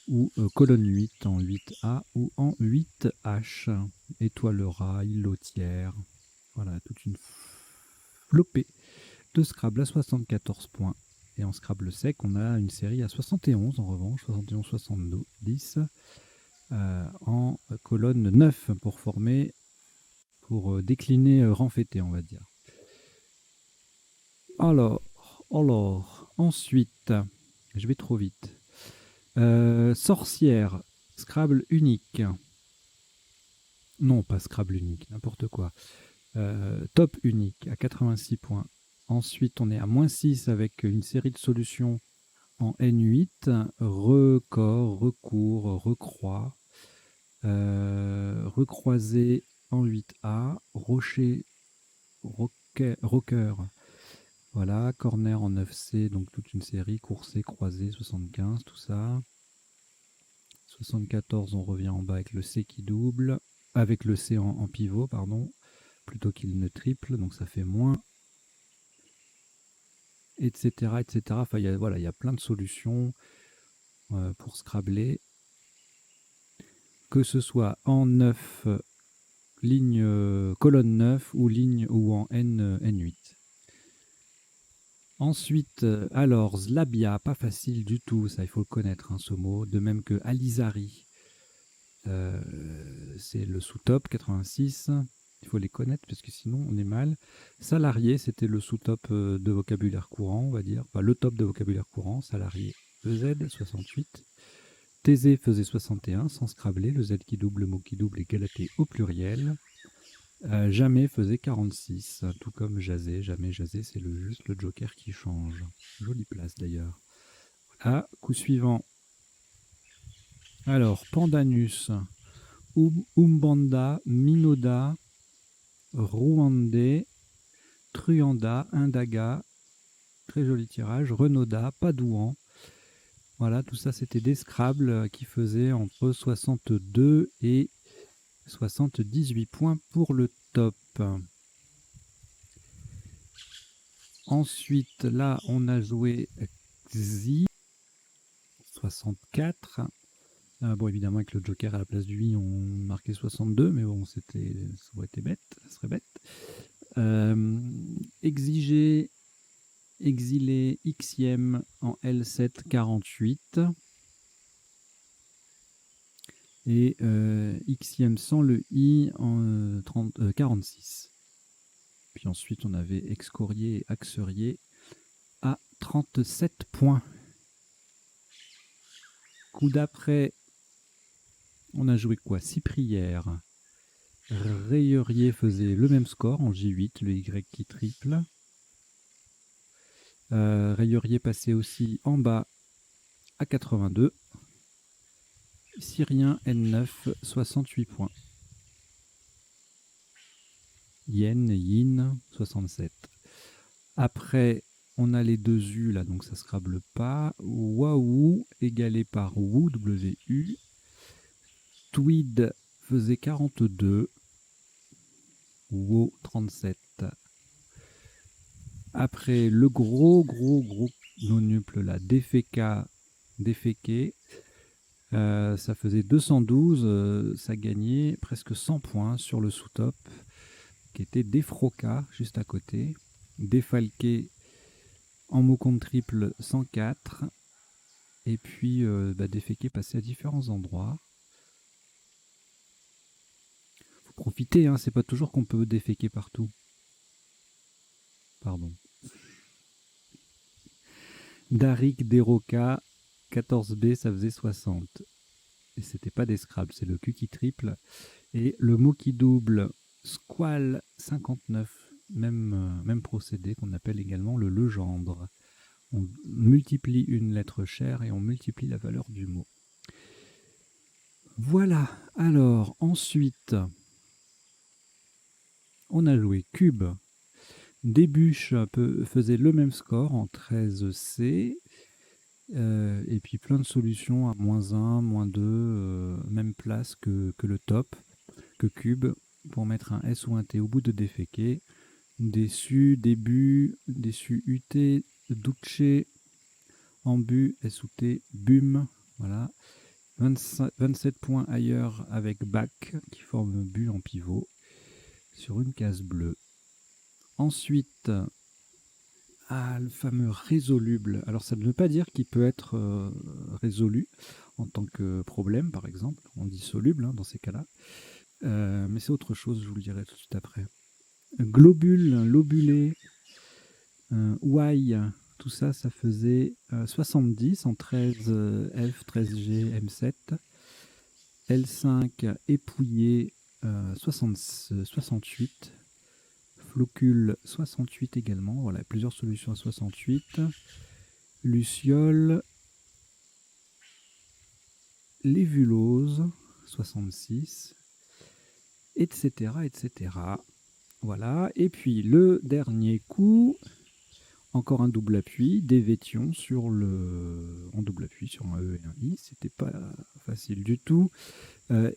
ou colonne 8 en 8A ou en 8H. Étoilera, îlotière, voilà, toute une flopée de Scrabble à 74 points. Et en Scrabble sec, on a une série à 71 en revanche, 71-70, en colonne 9 pour décliner renfêté, on va dire. Alors, ensuite, je vais trop vite. Sorcière, Scrabble unique. Non, pas Scrabble unique, n'importe quoi. Top unique à 86 points. Ensuite, on est à -6 avec une série de solutions en N8. Record, recours, recroix. Recroisé en 8A. Rocher, rocker. Voilà, corner en 9C, donc toute une série, coursé, croisé, 75, tout ça. 74, on revient en bas avec le C qui double, avec le C en pivot, pardon, plutôt qu'il ne triple, donc ça fait moins, etc., etc. Enfin, il y a plein de solutions pour Scrabbler, que ce soit en 9, colonne 9 ou en N8. Ensuite, alors, Zlabia, pas facile du tout, ça il faut le connaître, hein, ce mot. De même que Alizari, c'est le sous-top, 86. Il faut les connaître parce que sinon on est mal. Salarié, c'était le sous-top de vocabulaire courant, on va dire. Enfin, le top de vocabulaire courant, salarié. EZ, 68. Thésée faisait 61, sans Scrabbler. Le Z qui double, le mot qui double et Galatée au pluriel. Jamais faisait 46, tout comme Jazé. Jamais Jazé, c'est juste le joker qui change. Jolie place d'ailleurs. Voilà, coup suivant. Alors, Pandanus, Umbanda, Minoda, Rwandais, Truanda, Indaga, très joli tirage, Renauda, Padouan. Voilà, tout ça c'était des Scrabble qui faisaient entre 62 et 78 points pour le top. Ensuite, là, on a joué Xi, 64. Bon, évidemment, avec le joker à la place du 8, on marquait 62, mais bon, ça aurait été bête, ça serait bête. Exilé Xème en L7, 48. Et Xème sans le I en 46. Puis ensuite, on avait Excorier et Axerier à 37 points. Coup d'après, on a joué quoi? Cyprière. Rayurier faisait le même score en J8, le Y qui triple. Rayurier passait aussi en bas à 82. Syrien N9, 68 points. Yin, 67. Après, on a les deux U là, donc ça Scrabble pas. Wahoo égalé par Wu, W-U. Tweed faisait 42. Wo, 37. Après, le gros nonuple là, déféqué. Ça faisait 212, ça gagnait presque 100 points sur le sous-top, qui était Defroca, juste à côté. Défalqué en mot compte triple 104. Et puis Defequé passé à différents endroits. Faut profiter, hein, c'est pas toujours qu'on peut déféquer partout. Pardon. Darik Deroca, 14B, ça faisait 60. Et c'était pas des Scrabble, c'est le Q qui triple. Et le mot qui double, Squall 59, même procédé qu'on appelle également le legendre. On multiplie une lettre chère et on multiplie la valeur du mot. Voilà, alors ensuite, on a joué cube. Débuche faisait le même score en 13C. Et puis plein de solutions à -1, -2, même place que le top, que cube, pour mettre un S ou un T au bout de déféqué. Déçu, début, déçu UT, Duce, ambu, S ou T, bum, voilà. 27 points ailleurs avec bac qui forme but en pivot sur une case bleue. Ensuite, le fameux résoluble. Alors ça ne veut pas dire qu'il peut être résolu en tant que problème, par exemple. On dit soluble dans ces cas-là. Mais c'est autre chose, je vous le dirai tout de suite après. Globule, lobulé, Y, tout ça, ça faisait 70 en 13F, 13G, M7. L5, épouillé, 68. Flocule 68 également, voilà, plusieurs solutions à 68. Luciole, lévulose 66, etc., etc. Voilà, et puis le dernier coup, encore un double appui, dévétion sur en double appui sur un E et un I, c'était pas facile du tout.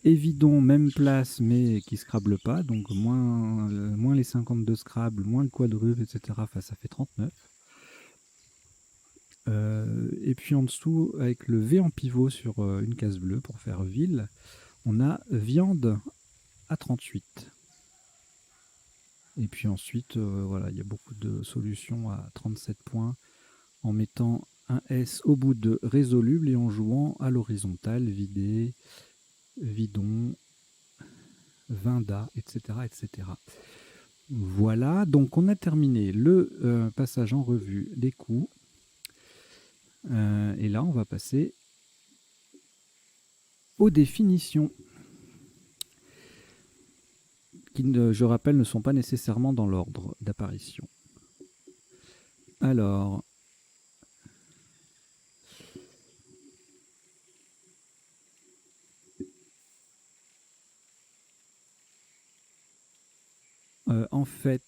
Évidon, même place, mais qui scrable pas, donc moins les 52 scrabble, moins le quadruple, etc. Enfin, ça fait 39. Et puis en dessous, avec le V en pivot sur une case bleue pour faire ville, on a viande à 38. Et puis ensuite, voilà, il y a beaucoup de solutions à 37 points en mettant un S au bout de résoluble et en jouant à l'horizontale, vidé, vidon, vinda, etc., etc. Voilà, donc on a terminé le passage en revue des coups. Et là, on va passer aux définitions, qui, je rappelle, ne sont pas nécessairement dans l'ordre d'apparition. Alors, en fait,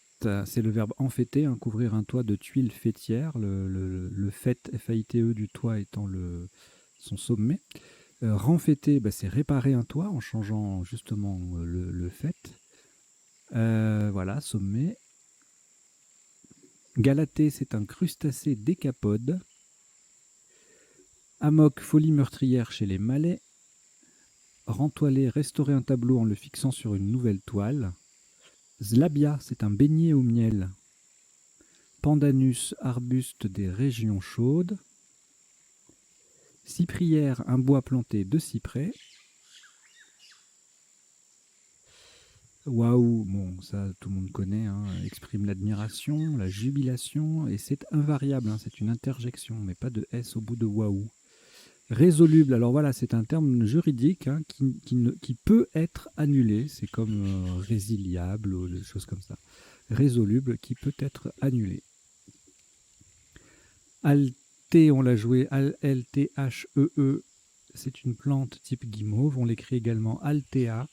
c'est le verbe enfêter, hein, couvrir un toit de tuiles fêtières, le fait, F-A-I-T-E, du toit étant son sommet. Renfêter, c'est réparer un toit en changeant justement le fait. Voilà, sommet. Galatée, c'est un crustacé décapode. Amok, folie meurtrière chez les Malais. Rentoiler, restaurer un tableau en le fixant sur une nouvelle toile. Zlabia, c'est un beignet au miel. Pandanus, arbuste des régions chaudes. Cyprière, un bois planté de cyprès. Waouh, bon, ça tout le monde connaît, hein, exprime l'admiration, la jubilation, et c'est invariable, hein, c'est une interjection, mais pas de S au bout de waouh. Résoluble, alors voilà, c'est un terme juridique, hein, qui peut être annulé, c'est comme résiliable ou des choses comme ça. Résoluble qui peut être annulé. Alté, on l'a joué, L-T-H-E-E, c'est une plante type guimauve, on l'écrit également Altea,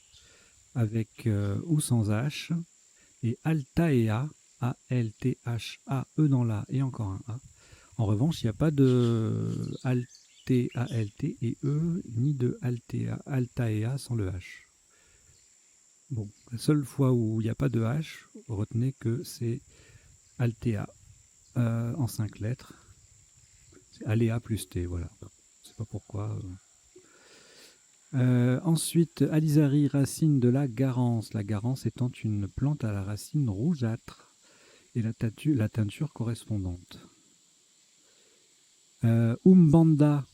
avec ou sans H, et Altaea, A-L-T-H-A-E dans la, et encore un A. En revanche, il n'y a pas de Alté, et E, ni de Altaea sans le H. Bon, la seule fois où il n'y a pas de H, retenez que c'est Altea, en 5 lettres. C'est Aléa plus T, voilà. Je ne sais pas pourquoi. Ensuite, Alizari, racine de la garance. La garance étant une plante à la racine rougeâtre et la teinture correspondante. Umbanda,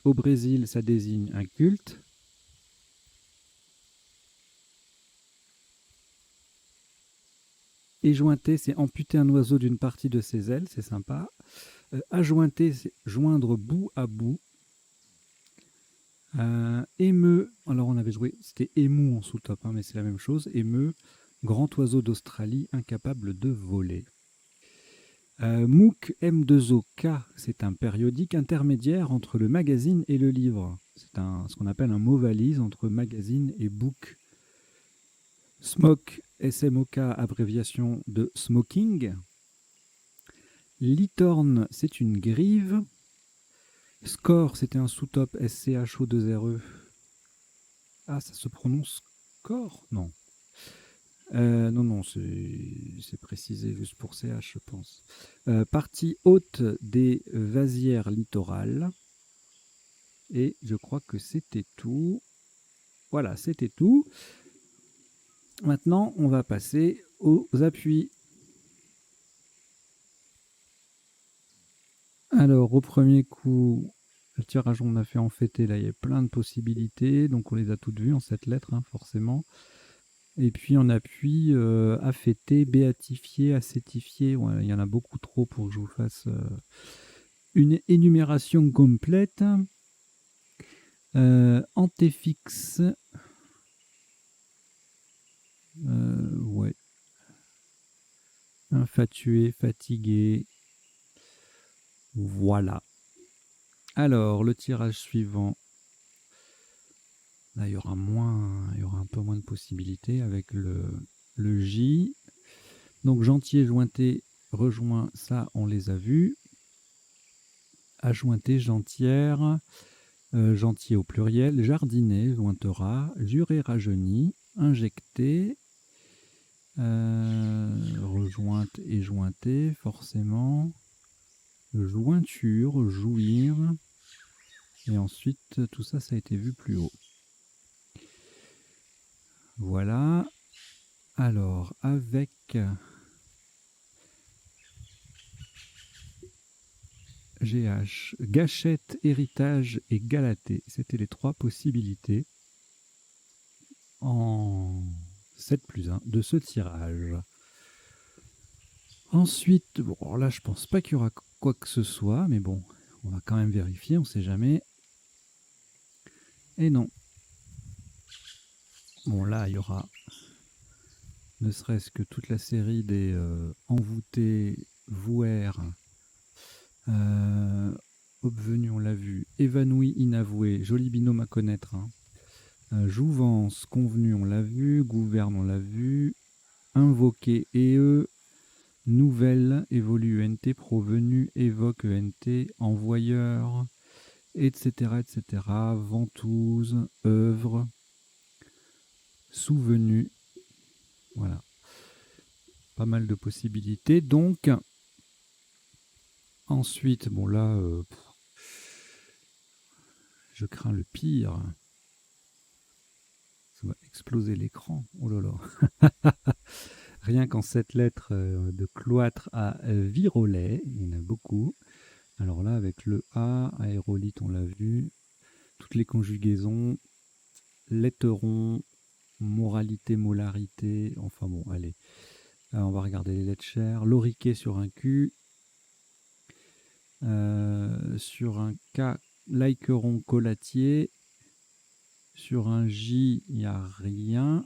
au Brésil, ça désigne un culte. Éjointer, c'est amputer un oiseau d'une partie de ses ailes, c'est sympa. Ajointer, c'est joindre bout à bout. Émeu, alors on avait joué, c'était émou en sous-top, hein, mais c'est la même chose. Émeu, grand oiseau d'Australie, incapable de voler. MOOC M2OK, c'est un périodique intermédiaire entre le magazine et le livre. C'est ce qu'on appelle un mot valise entre magazine et book. SMOK, SMOK, abréviation de smoking. Litorne, c'est une grive. Score, c'était un sous-top SCHO2RE. Ah, ça se prononce score? Non. Non, c'est précisé juste pour CH, je pense. Partie haute des vasières littorales. Et je crois que c'était tout. Voilà, c'était tout. Maintenant, on va passer aux appuis. Alors, au premier coup, le tirage on a fait en fêté, là, il y a plein de possibilités. Donc, on les a toutes vues en 7 lettres, hein, forcément. Et puis, en appui, affêté, béatifié, acétifié. Ouais, il y en a beaucoup trop pour que je vous fasse une énumération complète. Antéfixe. Ouais. Infatué, fatigué. Voilà. Alors, le tirage suivant. Là, il y aura un peu moins de possibilités avec le J. Donc, gentil et jointé, rejoint, ça, on les a vus. Ajointé, gentière, gentil au pluriel, jardinet, jointera, juré, rajeuni, injecté, rejointe et jointé, forcément, jointure, jouir, et ensuite, tout ça, ça a été vu plus haut. Voilà. Alors, avec GH, gâchette, héritage et galatée, c'était les 3 possibilités en 7+1 de ce tirage. Ensuite, bon, alors là, je pense pas qu'il y aura quoi que ce soit, mais bon, on va quand même vérifier, on sait jamais. Et non. Bon, là, il y aura ne serait-ce que toute la série des envoûtés, vouaires, obvenus, on l'a vu, évanoui, inavoué, joli binôme à connaître, hein. Jouvence, convenu, on l'a vu, gouverne, on l'a vu, invoqué, et nouvelle, évolue, ENT, provenu, évoque, ENT, envoyeur, etc., etc., ventouse, œuvre, souvenu, voilà. Pas mal de possibilités. Donc, ensuite, bon là, je crains le pire. Ça va exploser l'écran. Oh là là. Rien qu'en 7 lettres de cloître à virolet, il y en a beaucoup. Alors là, avec le A, aérolite, on l'a vu. Toutes les conjugaisons, letteron, moralité, molarité. Enfin bon, allez. On va regarder les lettres chères. Loriquet sur un Q. Sur un K, laïqueron, colatier. Sur un J, il n'y a rien.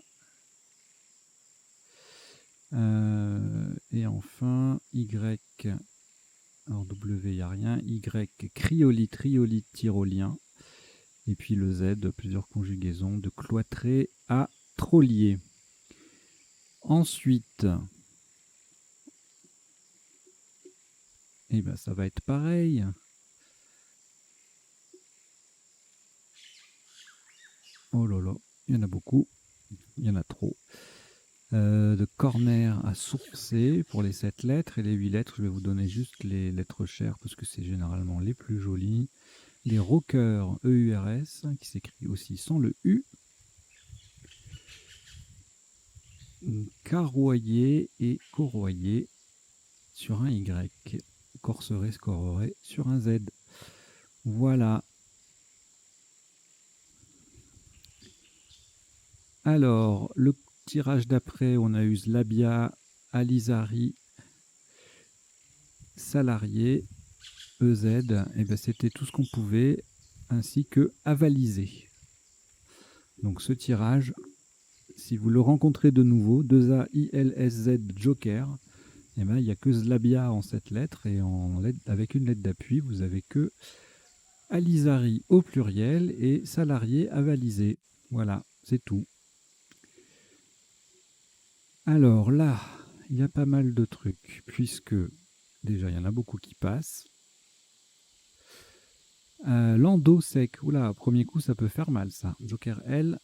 Et enfin, Y, alors W, il n'y a rien. Y, cryolite, rhyolite, tyrolien. Et puis le Z, plusieurs conjugaisons de cloîtré à trollier. Ensuite, eh ben, ça va être pareil. Oh là là, il y en a beaucoup. Il y en a trop. De corner à sourcer pour les 7 lettres. Et les 8 lettres, je vais vous donner juste les lettres chères parce que c'est généralement les plus jolies. les rockers, EURS, qui s'écrit aussi sans le U, carroyer et corroyer sur un Y, corserait, scorerait sur un Z. Voilà. Alors, le tirage d'après, on a eu Zlabia, Alizari, Salarié, EZ, et ben c'était tout ce qu'on pouvait, ainsi que avalisé. Donc ce tirage, si vous le rencontrez de nouveau, 2A ILSZ Joker, et ben il n'y a que Zlabia en 7 lettres, et avec une lettre d'appui, vous avez que Alizari au pluriel et Salarié avalisé. Voilà, c'est tout. Alors là, il y a pas mal de trucs, puisque déjà il y en a beaucoup qui passent. Lando sec, oula, premier coup ça peut faire mal ça. Joker L.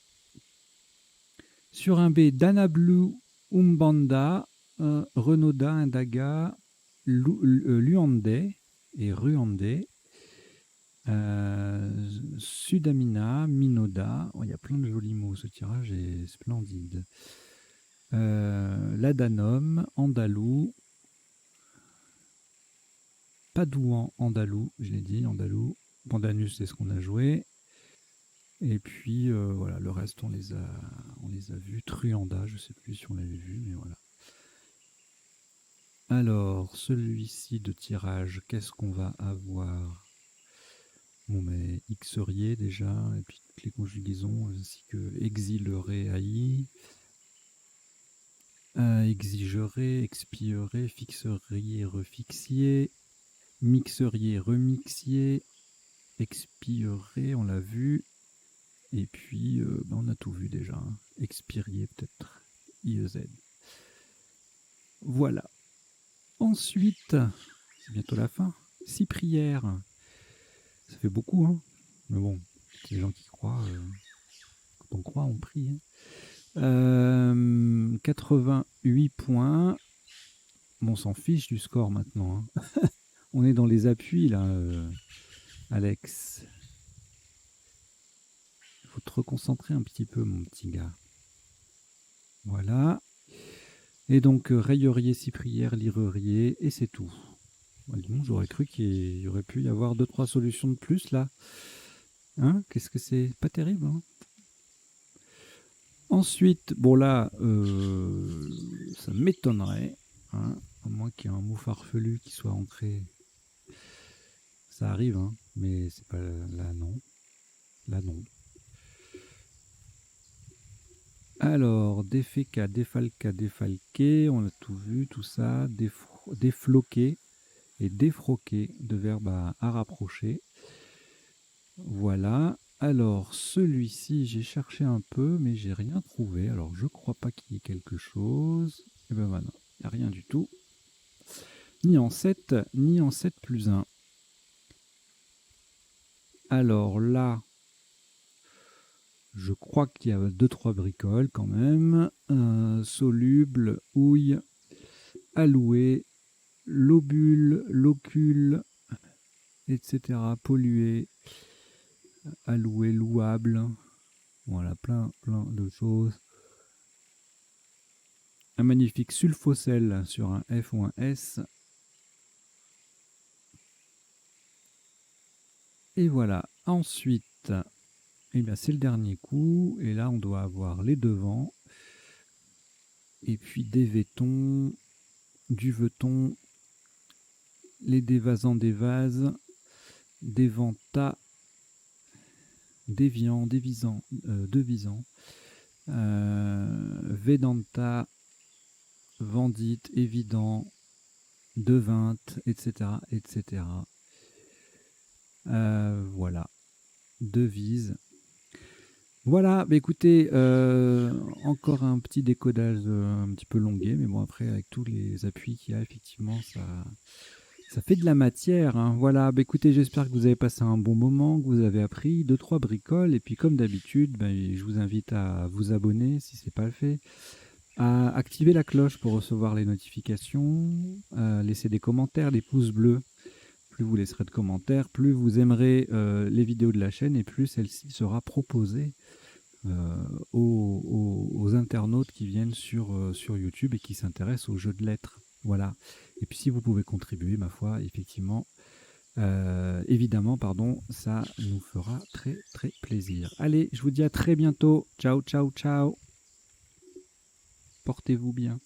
Sur un B, Dana Blue, Umbanda, Renauda, Indaga, Luande et Ruande. Sudamina, Minoda. Oh, il y a plein de jolis mots, ce tirage est splendide. Ladanum, Andalou, Padouan, Andalou, je l'ai dit, Andalou. Pandanus, c'est ce qu'on a joué. Et puis voilà, le reste on les a vus. Truanda, je sais plus si on l'avait vu, mais voilà. Alors, celui-ci de tirage, qu'est-ce qu'on va avoir? Bon, mais Xerier déjà, et puis toutes les conjugaisons, ainsi que exilerait, AI, exigerait, expierait, fixerier, refixier, mixerier, remixier, expierait, on l'a vu, et puis on a tout vu déjà, hein. Expirier peut-être, IEZ. Voilà. Ensuite, c'est bientôt la fin, 6 prières. Ça fait beaucoup, hein. Mais bon, c'est les gens qui croient. Quand on croit, on prie. Hein. 88 points. Bon, on s'en fiche du score maintenant. Hein. On est dans les appuis, là, Alex. Il faut te reconcentrer un petit peu, mon petit gars. Voilà. Et donc, rayerier, ciprière, lirerier, et c'est tout. Bon, j'aurais cru qu'il y aurait pu y avoir 2-3 solutions de plus, là. Hein? Qu'est-ce que c'est? Pas terrible, hein? Ensuite, bon là, ça m'étonnerait, hein, à moins qu'il y ait un mot farfelu qui soit entré. Ça arrive, hein, mais c'est pas là, non. Là, non. Alors, déféca, défalca, défalqué, on a tout vu, tout ça. Défloqué et défroqué, de verbes à rapprocher. Voilà. Alors, celui-ci, j'ai cherché un peu, mais j'ai rien trouvé. Alors, je crois pas qu'il y ait quelque chose. Et ben voilà, il n'y a rien du tout. Ni en 7, ni en 7 plus 1. Alors là, je crois qu'il y a 2-3 bricoles quand même. Soluble, houille, alloué, lobule, locule, etc. Pollué, alloué, louable. Voilà, plein de choses. Un magnifique sulfocell sur un F ou un S. Et voilà. Ensuite, eh bien, c'est le dernier coup. Et là, on doit avoir les devants. Et puis des vétons, du veton, les dévasants des vases, des ventas, déviants, dévisants, devisants, Vedanta, Vendite, évident, devinte, etc. etc. Voilà. Devise. Voilà, bah écoutez, encore un petit décodage un petit peu longué, mais bon, après, avec tous les appuis qu'il y a, effectivement, ça fait de la matière. Hein. Voilà, bah écoutez, j'espère que vous avez passé un bon moment, que vous avez appris 2-3 bricoles, et puis comme d'habitude, bah, je vous invite à vous abonner, si ce n'est pas le fait, à activer la cloche pour recevoir les notifications, laisser des commentaires, des pouces bleus plus vous laisserez de commentaires, plus vous aimerez les vidéos de la chaîne et plus celle-ci sera proposée aux internautes qui viennent sur YouTube et qui s'intéressent aux jeux de lettres. Voilà. Et puis si vous pouvez contribuer, ma foi, effectivement, évidemment, pardon, ça nous fera très très plaisir. Allez, je vous dis à très bientôt. Ciao, ciao, ciao. Portez-vous bien.